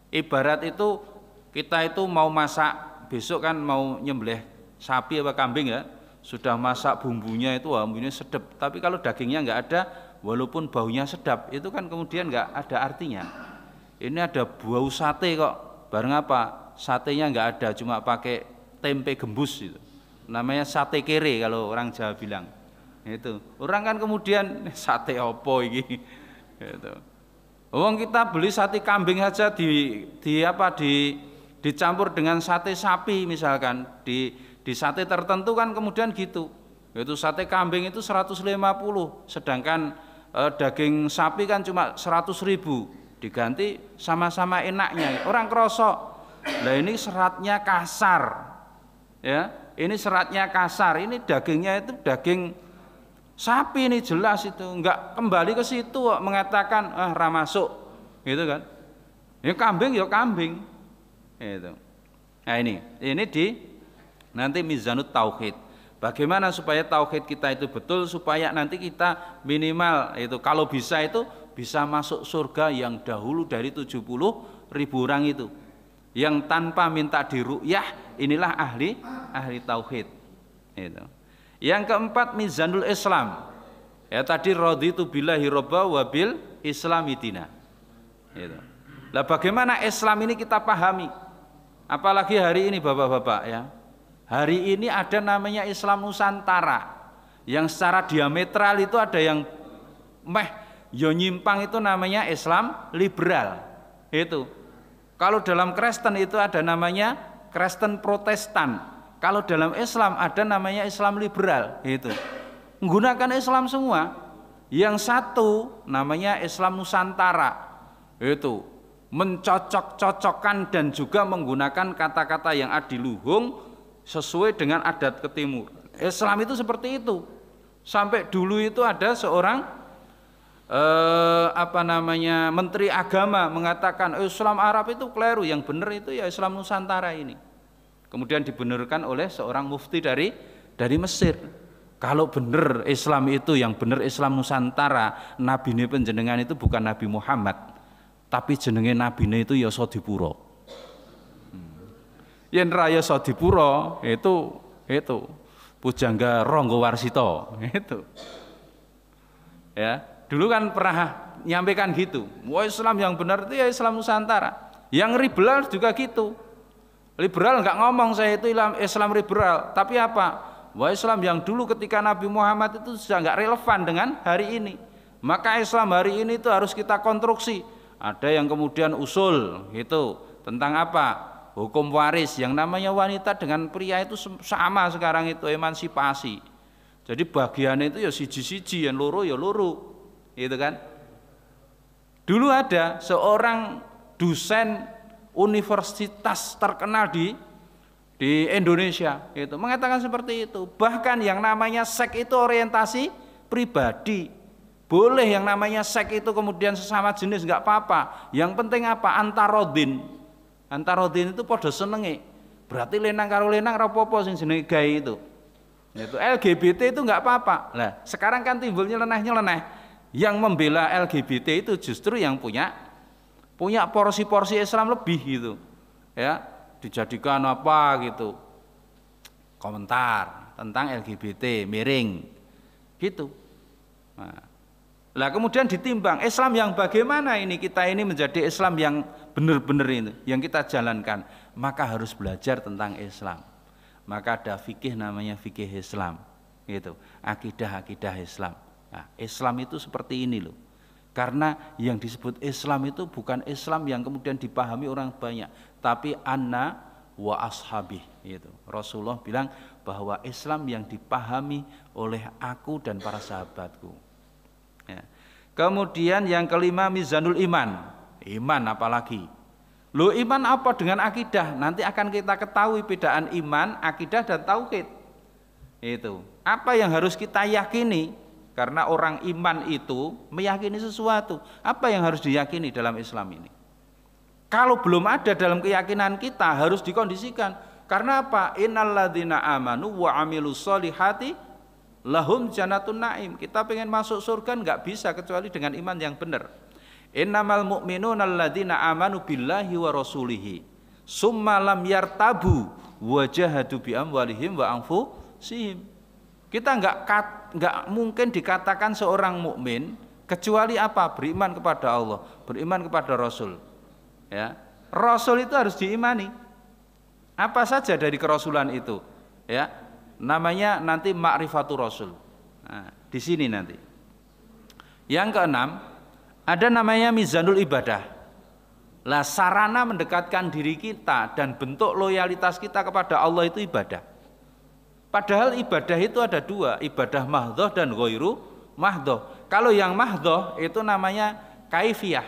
Ibarat itu kita itu mau masak, besok kan mau nyembelih sapi atau kambing ya, sudah masak bumbunya itu bumbunya sedap. Tapi kalau dagingnya nggak ada, walaupun baunya sedap, itu kan kemudian nggak ada artinya. Ini ada bau sate kok, bareng apa? Satenya nggak ada, cuma pakai tempe gembus itu. Namanya sate kere kalau orang Jawa bilang. Itu. Orang kan kemudian sate opo iki. Gitu. Wong kita beli sate kambing saja dicampur dengan sate sapi misalkan, di sate tertentu kan kemudian gitu. Itu sate kambing itu 150, sedangkan daging sapi kan cuma 100.000. Diganti sama-sama enaknya, orang kerosok. Nah ini seratnya kasar, ya. Ini seratnya kasar. Ini dagingnya itu daging sapi, ini jelas itu. Enggak kembali ke situ mengatakan ramasuk, gitu kan? Ya kambing, ya kambing. Itu. Nah ini nanti mizanut tauhid. Bagaimana supaya tauhid kita itu betul, supaya nanti kita minimal itu kalau bisa itu bisa masuk surga yang dahulu dari 70.000 orang itu, yang tanpa minta diru'yah, inilah ahli tauhid. Itu. Yang keempat mizanul Islam. Ya tadi raditu billahi robba wa bil islami dina. Itu. Lah bagaimana Islam ini kita pahami? Apalagi hari ini Bapak-bapak ya. Hari ini ada namanya Islam Nusantara. Yang secara diametral itu ada yang yo nyimpang, itu namanya Islam liberal. Itu. Kalau dalam Kristen itu ada namanya Kristen Protestan. Kalau dalam Islam ada namanya Islam liberal. Itu. Menggunakan Islam semua. Yang satu namanya Islam Nusantara. Itu mencocok-cocokkan dan juga menggunakan kata-kata yang adiluhung sesuai dengan adat ke timur. Islam itu seperti itu. Sampai dulu itu ada seorang menteri agama mengatakan Islam Arab itu keliru, yang benar itu ya Islam Nusantara ini. Kemudian dibenarkan oleh seorang mufti dari Mesir. Kalau benar Islam itu, yang benar Islam Nusantara, nabine panjenengan itu bukan Nabi Muhammad, tapi jenenge nabine itu ya Sodipuro. Yen raya Sodipuro itu Pujangga Ranggawarsita itu. Ya, dulu kan pernah nyampaikan gitu. Wah, Islam yang benar itu ya Islam Nusantara. Yang liberal juga gitu. Liberal enggak ngomong saya itu Islam liberal, tapi apa? Wah, Islam yang dulu ketika Nabi Muhammad itu sudah enggak relevan dengan hari ini. Maka Islam hari ini itu harus kita konstruksi. Ada yang kemudian usul itu tentang apa? Hukum waris, yang namanya wanita dengan pria itu sama sekarang itu, emansipasi. Jadi bagiannya itu ya siji-siji, yang loro ya loro. Gitu kan? Dulu ada seorang dosen universitas terkenal di Indonesia itu mengatakan seperti itu. Bahkan yang namanya seks itu orientasi pribadi. Boleh yang namanya seks itu kemudian sesama jenis nggak apa-apa. Yang penting apa? Antarodin. Antarodin itu podo senenge. Berarti lenang karo lenang rapopo sing jenenge gay itu. Itu LGBT itu nggak apa-apa. Lah, sekarang kan timbul nyeleneh-nyeleneh. Yang membela LGBT itu justru yang punya porsi-porsi Islam lebih gitu. Ya. Dijadikan apa gitu, komentar tentang LGBT miring gitu. Nah, kemudian ditimbang Islam yang bagaimana ini, kita ini menjadi Islam yang benar-benar ini yang kita jalankan, maka harus belajar tentang Islam. Maka ada fikih namanya fikih Islam gitu, akidah Islam. Nah, Islam itu seperti ini loh. Karena yang disebut Islam itu bukan Islam yang kemudian dipahami orang banyak, tapi anna wa ashabih itu. Rasulullah bilang bahwa Islam yang dipahami oleh aku dan para sahabatku. Ya. Kemudian yang kelima mizanul iman. Iman apalagi? Loh, iman apa dengan akidah? Nanti akan kita ketahui bedaan iman, akidah dan tauhid. Itu. Apa yang harus kita yakini? Karena orang iman itu meyakini sesuatu. Apa yang harus diyakini dalam Islam ini? Kalau belum ada dalam keyakinan kita, harus dikondisikan. Karena apa? Innalladzina amanu wa amilus solihati lahum jannatun naim. Kita pengen masuk surga nggak bisa kecuali dengan iman yang benar. Innamal mu'minuna alladzina amanu billahi wa rasulihi summa lam yartabu wa jahadu bi amwalihim wa anfusihim. Kita nggak mungkin dikatakan seorang mukmin kecuali apa? Beriman kepada Allah, beriman kepada Rasul. Ya, Rasul itu harus diimani. Apa saja dari kerasulan itu? Ya, namanya nanti ma'rifatul Rasul. Nah, di sini nanti. Yang keenam, ada namanya mizanul ibadah. Lah, sarana mendekatkan diri kita dan bentuk loyalitas kita kepada Allah itu ibadah. Padahal ibadah itu ada dua, ibadah mahdhoh dan ghairu mahdhoh. Kalau yang mahdhoh itu namanya kaifiyah,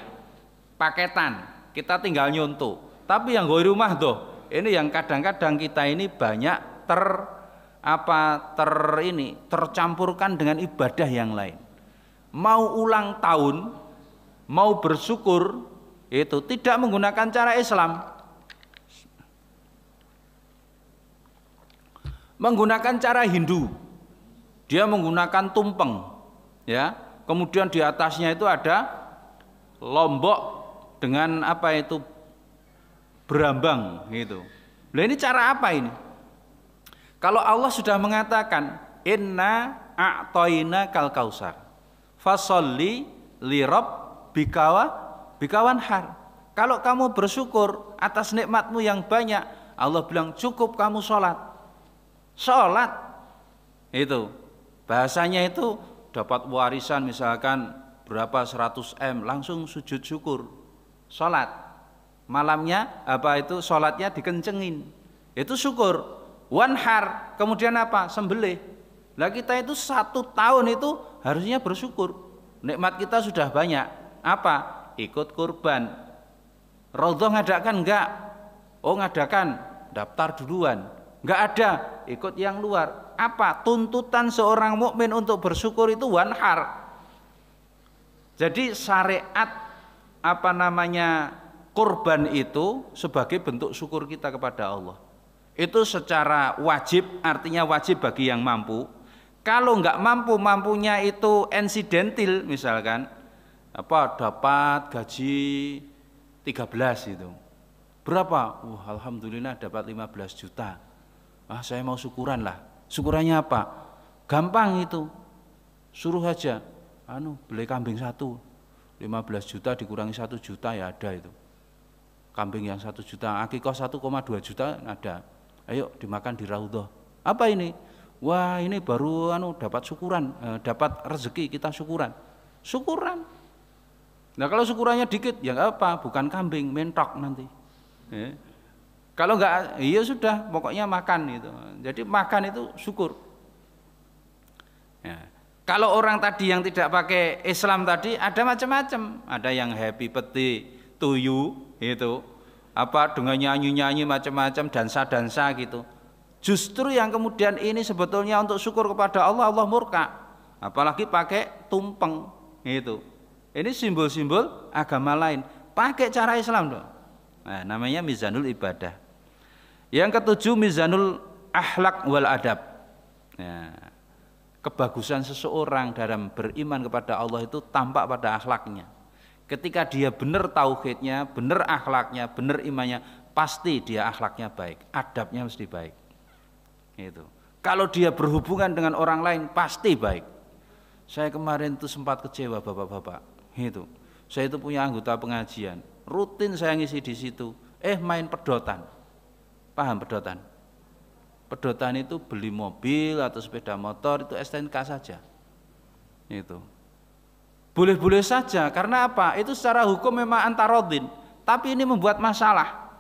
paketan, kita tinggal nyontoh. Tapi yang ghairu mahdhoh, ini yang kadang-kadang kita ini banyak tercampurkan dengan ibadah yang lain. Mau ulang tahun, mau bersyukur, itu tidak menggunakan cara Islam. Menggunakan cara Hindu, dia menggunakan tumpeng, ya. Kemudian di atasnya itu ada lombok dengan apa itu berambang, gitu. Lah ini cara apa ini? Kalau Allah sudah mengatakan inna a'toina kal kausar fasolli lirob bikawan har. Kalau kamu bersyukur atas nikmatmu yang banyak, Allah bilang cukup kamu sholat. Sholat itu bahasanya itu dapat warisan misalkan berapa 100 M langsung sujud syukur. Sholat malamnya apa itu sholatnya dikencengin, itu syukur. Wanhar kemudian apa? Sembelih. Lah kita itu 1 tahun itu harusnya bersyukur. Nikmat kita sudah banyak. Apa? Ikut kurban. Raudhah ngadakan enggak? Oh ngadakan, daftar duluan. Enggak ada, ikut yang luar. Apa? Tuntutan seorang mukmin untuk bersyukur itu wanhar. Jadi syariat apa namanya kurban itu sebagai bentuk syukur kita kepada Allah. Itu secara wajib, artinya wajib bagi yang mampu. Kalau enggak mampu, mampunya itu insidentil misalkan apa dapat gaji 13 itu. Berapa? Alhamdulillah dapat 15 juta. Saya mau syukuran lah. Syukurannya apa? Gampang itu. Suruh aja. Beli kambing 1. 15 juta dikurangi 1 juta ya ada itu. Kambing yang 1 juta, akikah 1,2 juta ada. Ayo dimakan di Raudhah. Apa ini? Wah, ini baru dapat syukuran, dapat rezeki kita syukuran. Syukuran. Nah kalau syukurannya dikit ya nggak apa, bukan kambing, mentok nanti. Kalau nggak, iya sudah, pokoknya makan itu. Jadi makan itu syukur. Ya. Kalau orang tadi yang tidak pakai Islam tadi ada macam-macam, ada yang happy birthday to you itu, apa dengan nyanyi-nyanyi macam-macam, dansa-dansa gitu. Justru yang kemudian ini sebetulnya untuk syukur kepada Allah, Allah murka. Apalagi pakai tumpeng itu. Ini simbol-simbol agama lain. Pakai cara Islam dong. Nah, namanya mizanul ibadah. Yang ketujuh mizanul akhlak wal adab. Nah, kebagusan seseorang dalam beriman kepada Allah itu tampak pada akhlaknya. Ketika dia benar tauhidnya, benar akhlaknya, benar imannya, pasti dia akhlaknya baik, adabnya mesti baik. Itu. Kalau dia berhubungan dengan orang lain pasti baik. Saya kemarin itu sempat kecewa bapak-bapak. Itu. Saya itu punya anggota pengajian, rutin saya ngisi di situ. Main pedotan. Paham pedotan? Pedotan itu beli mobil atau sepeda motor itu STNK saja. Itu. Boleh-boleh saja karena apa? Itu secara hukum memang antarodin, tapi ini membuat masalah.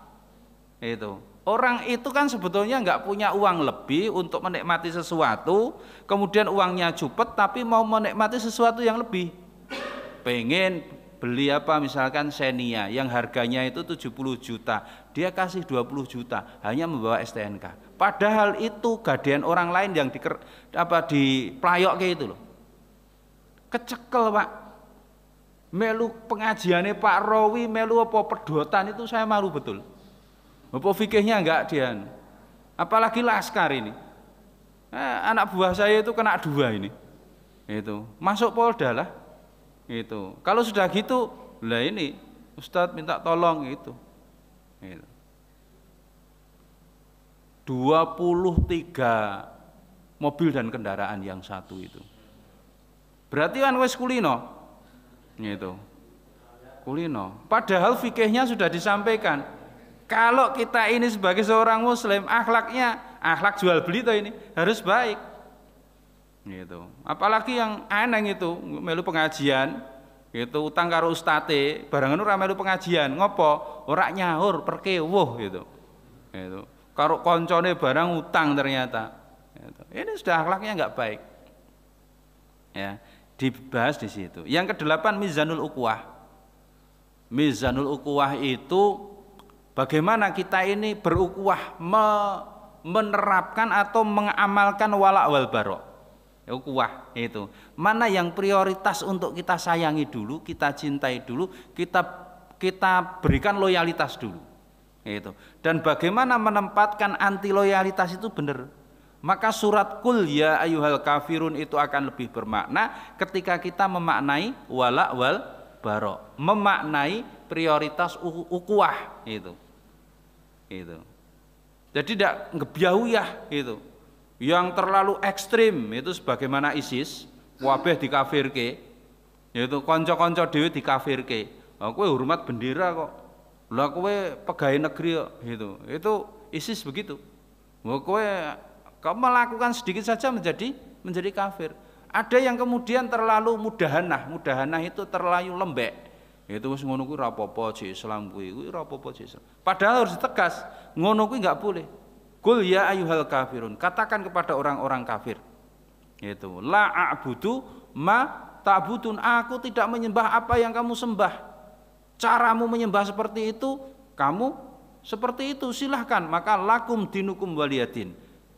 Itu. Orang itu kan sebetulnya nggak punya uang lebih untuk menikmati sesuatu, kemudian uangnya cupet tapi mau menikmati sesuatu yang lebih. Pengen beli apa misalkan Xenia yang harganya itu 70 juta, dia kasih 20 juta hanya membawa STNK. Padahal itu gadean orang lain yang diplayok kayak itu loh. Kecekel Pak. Melu pengajiannya Pak Rawi, melu apa pedotan itu saya malu betul. Apa fikihnya enggak dia. Apalagi laskar ini. Anak buah saya itu kena 2 ini. Itu, masuk Polda lah. Itu. Kalau sudah gitu, lah ini Ustadz minta tolong itu. 23 mobil dan kendaraan yang satu itu. Berarti kan wes kulino. Gitu. Kulino. Padahal fikihnya sudah disampaikan. Kalau kita ini sebagai seorang muslim, akhlaknya, akhlak jual beli itu ini harus baik. Gitu. Apalagi yang aneh itu melu pengajian, itu utang karo ustate, barangan ora melu pengajian, ngopo? Ora nyaur perkewuh gitu. Gitu. Karo koncone barang utang ternyata. Gitu. Ini sudah akhlaknya enggak baik. Ya, dibahas di situ. Yang ke-8 mizanul ukhuwah. Mizanul ukhuwah itu bagaimana kita ini berukhuwah, menerapkan atau mengamalkan wala' wal bara'. Ukhuwah itu. Mana yang prioritas untuk kita sayangi dulu, kita cintai dulu, kita berikan loyalitas dulu. Itu. Dan bagaimana menempatkan anti loyalitas itu benar. Maka surat Qul ya ayyuhal kafirun itu akan lebih bermakna ketika kita memaknai wala' wal bara', memaknai prioritas ukhuwah itu. Itu. Jadi tidak ngebiahuyah itu. Yang terlalu ekstrim itu sebagaimana ISIS, wabeh dikafirke, yaitu konco-konco dhewe dikafirke. Kowe hormat bendera kok. Lah kowe pegawai negeri kok gitu. Itu ISIS begitu. Kowe melakukan sedikit saja menjadi kafir. Ada yang kemudian terlalu mudahanah itu terlalu lembek. Itu wis ngono kuwi ora apa-apa cek Islam kuwi ora apa-apa cek Islam. Padahal harus ditegas, ngono kuwi enggak boleh. Qul ya ayyuhal kafirun, katakan kepada orang-orang kafir. Itu la a'budu ma ta'budun, aku tidak menyembah apa yang kamu sembah. Caramu menyembah seperti itu, kamu seperti itu, silahkan. Maka lakum dinukum waliyadin.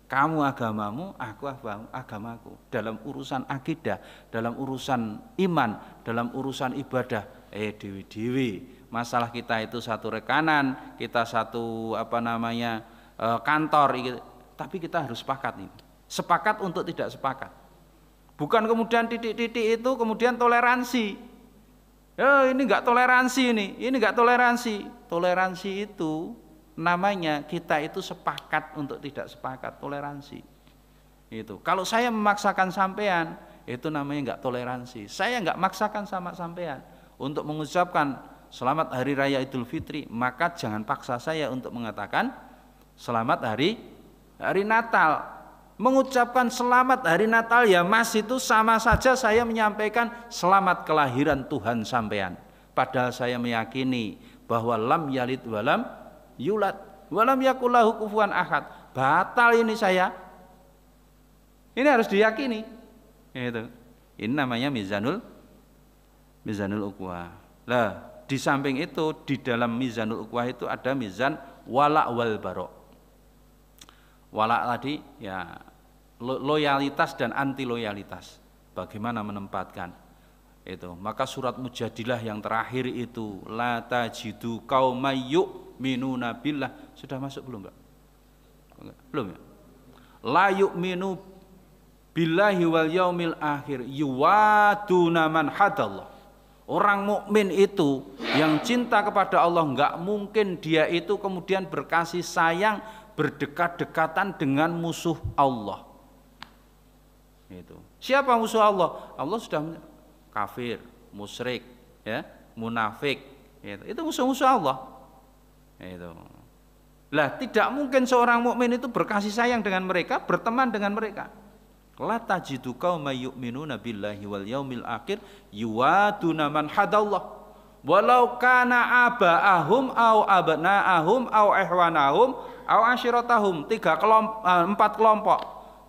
Kamu agamamu, aku agamaku. Dalam urusan akidah, dalam urusan iman, dalam urusan ibadah, dewi-dewi. Masalah kita itu satu rekanan, kita satu kantor, tapi kita harus sepakat ini. Sepakat untuk tidak sepakat. Bukan kemudian titik-titik itu kemudian toleransi. Ini enggak toleransi ini enggak toleransi. Toleransi itu namanya kita itu sepakat untuk tidak sepakat, toleransi. Itu. Kalau saya memaksakan sampean, itu namanya enggak toleransi. Saya enggak maksakan sama sampean untuk mengucapkan selamat hari raya Idul Fitri, maka jangan paksa saya untuk mengatakan selamat hari Natal. Mengucapkan selamat hari Natal ya Mas, itu sama saja saya menyampaikan selamat kelahiran Tuhan sampean. Padahal saya meyakini bahwa lam yalid walam yulad walam yakul lahu kufuwan ahad. Batal ini saya. Ini harus diyakini. Itu. Ini namanya mizanul ukhuwah. Lah, di samping itu di dalam mizanul ukhuwah itu ada mizan wala wal bara. Wala tadi ya loyalitas dan anti loyalitas. Bagaimana menempatkan itu. Maka surat Mujadilah yang terakhir itu la tajidu qaumay yu'minuna billah, sudah masuk belum Mbak? Belum ya? La yu'minu billahi wal yaumil akhir yuwaduna man hadallah. Orang mukmin itu yang cinta kepada Allah, enggak mungkin dia itu kemudian berkasih sayang berdekat-dekatan dengan musuh Allah. Itu. Siapa musuh Allah? Allah sudah kafir, musyrik, ya, munafik. Itu musuh-musuh Allah. Itu. Lah, tidak mungkin seorang mukmin itu berkasih sayang dengan mereka, berteman dengan mereka. La tajidu qaumay yu'minuna billahi wal yaumil akhir yuwaduna man hadallah walau kana abaahum au abnaahum au ihwanahum au ashiratahum. 4 kelompok.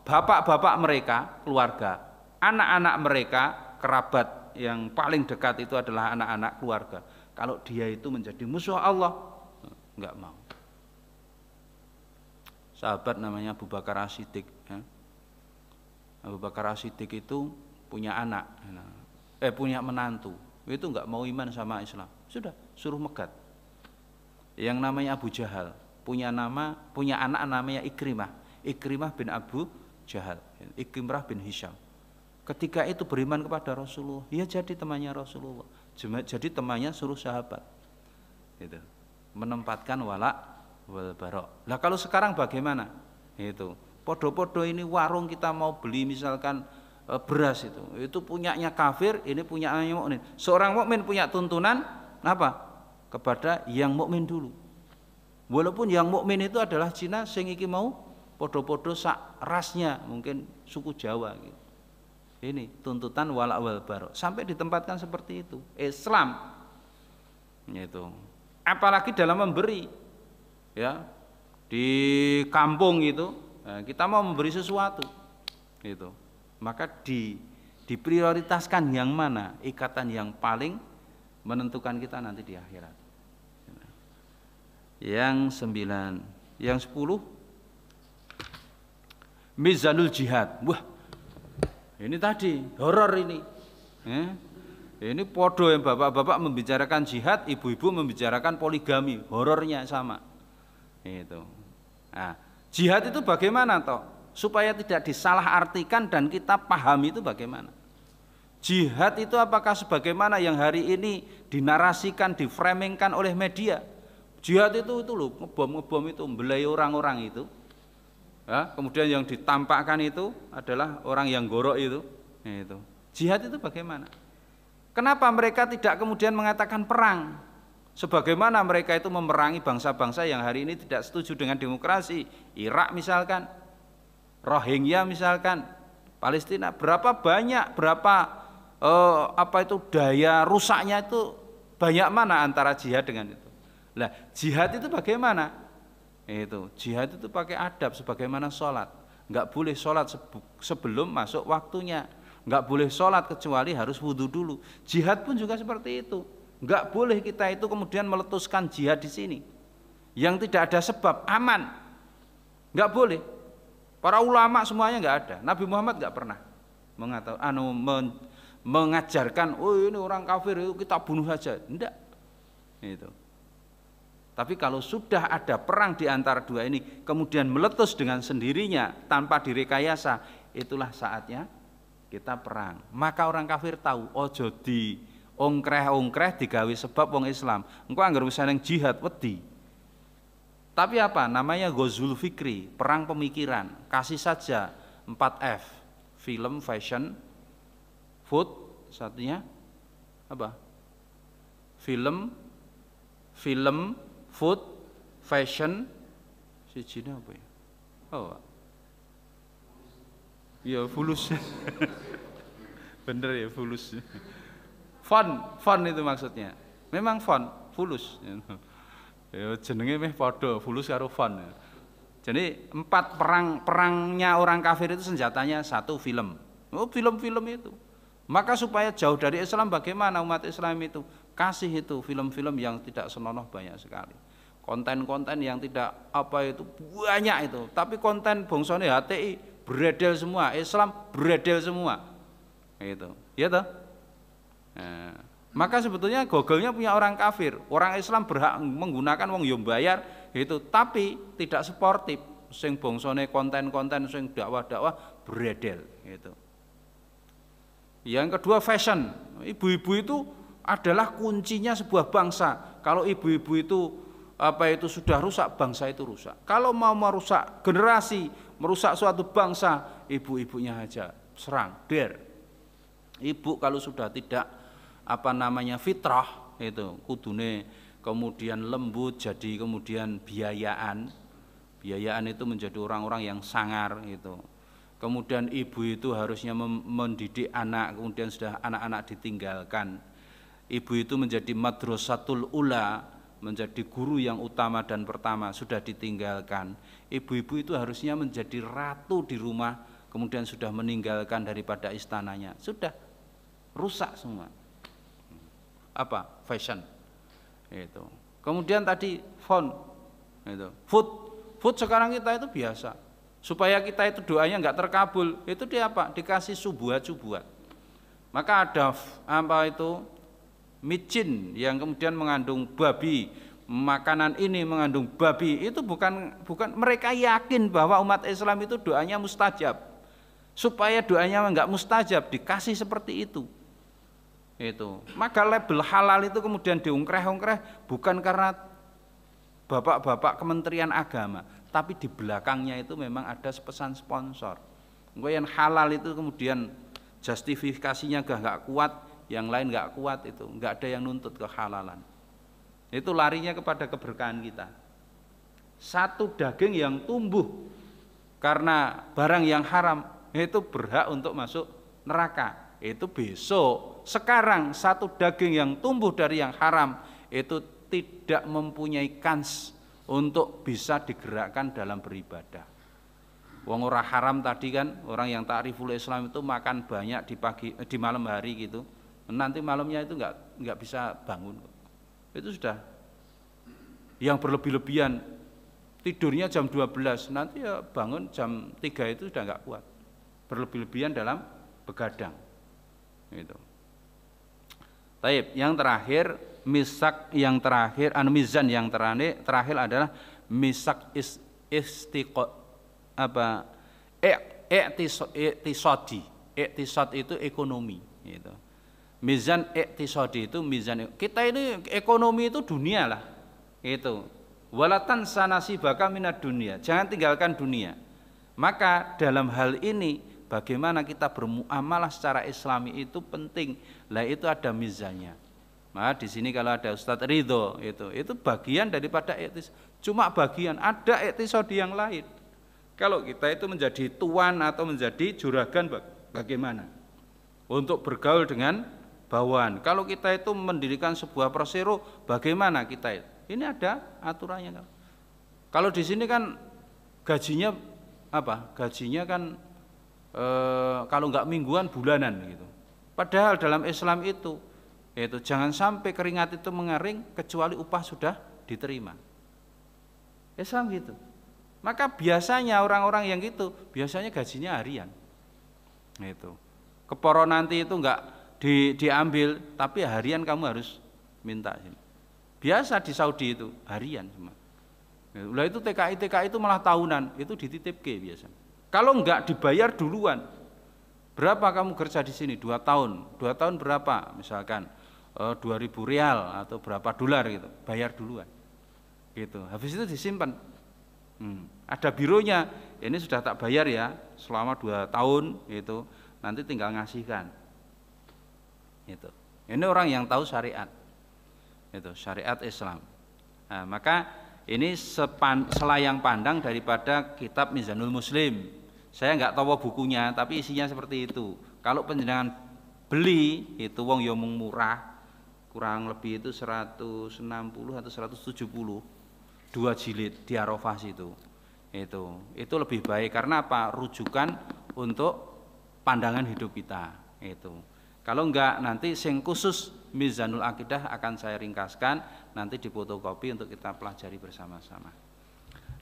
Bapak-bapak mereka, keluarga, anak-anak mereka, kerabat yang paling dekat itu adalah anak-anak keluarga. Kalau dia itu menjadi musuh Allah, enggak mau. Sahabat namanya Abu Bakar As-Siddiq, ya. Abu Bakar As-Siddiq itu punya anak, punya menantu, itu enggak mau iman sama Islam. Sudah, suruh megat. Yang namanya Abu Jahal, punya anak namanya Ikrimah bin Abu Jahal, Ikrimah bin Hisham. Ketika itu beriman kepada Rasulullah, ia jadi temannya Rasulullah, jadi temannya seluruh sahabat. Itu menempatkan wala wal bara. Lah kalau sekarang bagaimana? Itu podo-podo ini warung kita mau beli misalkan beras itu punyanya kafir, ini punyanya mukmin. Seorang mukmin punya tuntunan apa? Kepada yang mukmin dulu. Walaupun yang mukmin itu adalah Cina, sing iki mau podo-podo sak rasnya, mungkin suku Jawa gitu. Ini tuntutan wala wal bara. Sampai ditempatkan seperti itu. Islam itu. Apalagi dalam memberi. Ya. Di kampung itu kita mau memberi sesuatu gitu, maka diprioritaskan yang mana, ikatan yang paling menentukan kita nanti di akhirat. Yang 9, yang 10 mizanul jihad. Wah, ini tadi horor ini. Ini podo yang bapak-bapak membicarakan jihad, ibu-ibu membicarakan poligami, horornya sama. Itu. Nah, jihad itu bagaimana toh? Supaya tidak disalahartikan dan kita pahami itu bagaimana? Jihad itu apakah sebagaimana yang hari ini dinarasikan, diframingkan oleh media? Jihad itu loh, ngebom itu, membelai orang-orang itu. Ya, kemudian yang ditampakkan itu adalah orang yang gorok itu. Jihad itu bagaimana? Kenapa mereka tidak kemudian mengatakan perang? Sebagaimana mereka itu memerangi bangsa-bangsa yang hari ini tidak setuju dengan demokrasi. Irak misalkan, Rohingya misalkan, Palestina. Berapa banyak, daya rusaknya itu banyak mana antara jihad dengan itu. Lah, jihad itu bagaimana? Jihad itu pakai adab sebagaimana sholat. Enggak boleh sholat sebelum masuk waktunya. Enggak boleh sholat kecuali harus wudhu dulu. Jihad pun juga seperti itu. Enggak boleh kita itu kemudian meletuskan jihad di sini yang tidak ada sebab, aman. Enggak boleh. Para ulama semuanya enggak ada. Nabi Muhammad enggak pernah mengajarkan, oh ini orang kafir itu kita bunuh saja. Enggak. Tapi kalau sudah ada perang di antara dua ini, kemudian meletus dengan sendirinya tanpa direkayasa, itulah saatnya kita perang. Maka orang kafir tahu, ojo di ongkreh digawe sebab wong Islam. Engko anggere wis nang jihad wedi. Tapi apa? Namanya ghazul fikri, perang pemikiran. Kasih saja 4F, film, fashion, food, satunya apa? Film, food, fashion, sijine apa ya? Oh. Ya fulus. Bener ya fulus. Fun itu maksudnya. Memang fun, fulus. Ya jenenge meh padha, fulus karo fun. Jadi 4 perangnya orang kafir itu senjatanya 1 film. Oh, film-film itu. Maka supaya jauh dari Islam, bagaimana umat Islam itu? Kasih itu film-film yang tidak senonoh banyak sekali. Konten-konten yang tidak banyak itu. Tapi konten bangsane HTI beredel semua, Islam beredel semua. Itu. Ya toh? Nah, maka sebetulnya Google-nya punya orang kafir. Orang Islam berhak menggunakan, wong yo bayar itu, tapi tidak sportif. Sing bangsane konten-konten sing dakwah-dakwah beredel gitu. Yang kedua fashion. Ibu-ibu itu adalah kuncinya sebuah bangsa. Kalau ibu-ibu itu sudah rusak, bangsa itu rusak. Kalau mau merusak generasi, merusak suatu bangsa, ibu-ibunya aja serang, Ibu kalau sudah tidak fitrah itu kudune kemudian lembut, jadi kemudian biayaan itu menjadi orang-orang yang sangar gitu. Kemudian ibu itu harusnya mendidik anak, kemudian sudah anak-anak ditinggalkan. Ibu itu menjadi madrasatul ula, menjadi guru yang utama dan pertama, sudah ditinggalkan. Ibu-ibu itu harusnya menjadi ratu di rumah, kemudian sudah meninggalkan daripada istananya. Sudah rusak semua. Fashion. Itu. Kemudian tadi phone. Itu. Food sekarang kita itu biasa. Supaya kita itu doanya enggak terkabul, itu dia dikasih subuhat. Maka ada micin yang kemudian mengandung babi, makanan ini mengandung babi, itu bukan mereka yakin bahwa umat Islam itu doanya mustajab. Supaya doanya enggak mustajab, dikasih seperti itu. Maka label halal itu kemudian diungkreh-ungkreh bukan karena bapak-bapak Kementerian Agama, tapi di belakangnya itu memang ada pesan sponsor. Yang halal itu kemudian justifikasinya enggak kuat, yang lain enggak kuat, itu enggak ada yang nuntut kehalalan. Itu larinya kepada keberkahan kita. Satu daging yang tumbuh karena barang yang haram itu berhak untuk masuk neraka. Itu besok. Sekarang satu daging yang tumbuh dari yang haram itu tidak mempunyai kans untuk bisa digerakkan dalam beribadah. Wong ora haram tadi kan, orang yang ta'riful Islam itu makan banyak di malam hari gitu. Nanti malamnya itu enggak bisa bangun. Itu sudah yang berlebih-lebihan, tidurnya jam 12, nanti ya bangun jam 3 itu sudah enggak kuat. Berlebih-lebihan dalam begadang. Itu. Taib, yang terakhir misak yang terakhir, mizan yang terakhir adalah misak iktisadi. Iktisad itu ekonomi gitu. Mizan iktisadi itu mizan kita ini ekonomi itu dunia lah. Itu walatan sanasi baka minad dunia, jangan tinggalkan dunia. Maka dalam hal ini bagaimana kita bermuamalah secara islami itu penting. Lah itu ada mizannya. Nah di sini kalau ada Ustadz Ridho itu bagian daripada etis. Cuma bagian, ada etisodi yang lain. Kalau kita itu menjadi tuan atau menjadi juragan bagaimana? Untuk bergaul dengan bawahan. Kalau kita itu mendirikan sebuah persero, bagaimana kita itu? Ini ada aturannya. Kalau di sini kan gajinya apa? Gajinya kan kalau nggak mingguan bulanan gitu. Padahal dalam Islam itu jangan sampai keringat itu mengering kecuali upah sudah diterima. Islam gitu. Maka biasanya orang-orang yang gitu biasanya gajinya harian. Itu. Keporo nanti itu nggak diambil, tapi harian kamu harus minta. Biasa di Saudi itu harian semua. Lah itu TKI itu malah tahunan, itu dititipke biasa. Kalau enggak dibayar duluan. Berapa kamu kerja di sini? 2 tahun. 2 tahun berapa? Misalkan 2.000 rial atau berapa dolar gitu. Bayar duluan. Gitu. Habis itu disimpan. Ada bironya. Ini sudah tak bayar ya selama 2 tahun itu. Nanti tinggal ngasihkan. Itu. Ini orang yang tahu syariat. Itu syariat Islam. Nah, maka ini selayang pandang daripada kitab Mizanul Muslim. Saya nggak tahu bukunya, tapi isinya seperti itu. Kalau penjenengan beli itu wong yo murah, kurang lebih itu 160 atau 170, 2 jilid di Arafah itu. Itu lebih baik karena apa? Rujukan untuk pandangan hidup kita. Itu. Kalau enggak nanti sing khusus Mizanul Aqidah akan saya ringkaskan nanti difotokopi untuk kita pelajari bersama-sama.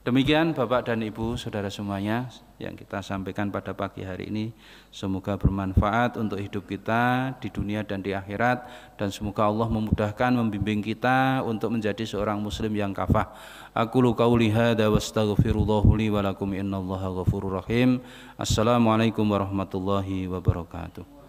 Demikian Bapak dan Ibu, saudara semuanya yang kita sampaikan pada pagi hari ini. Semoga bermanfaat untuk hidup kita di dunia dan di akhirat. Dan semoga Allah memudahkan membimbing kita untuk menjadi seorang muslim yang kafah. Aqulu qauli hadza wastaghfirullahu li wa lakum innallaha ghafurur rahim. Assalamualaikum warahmatullahi wabarakatuh.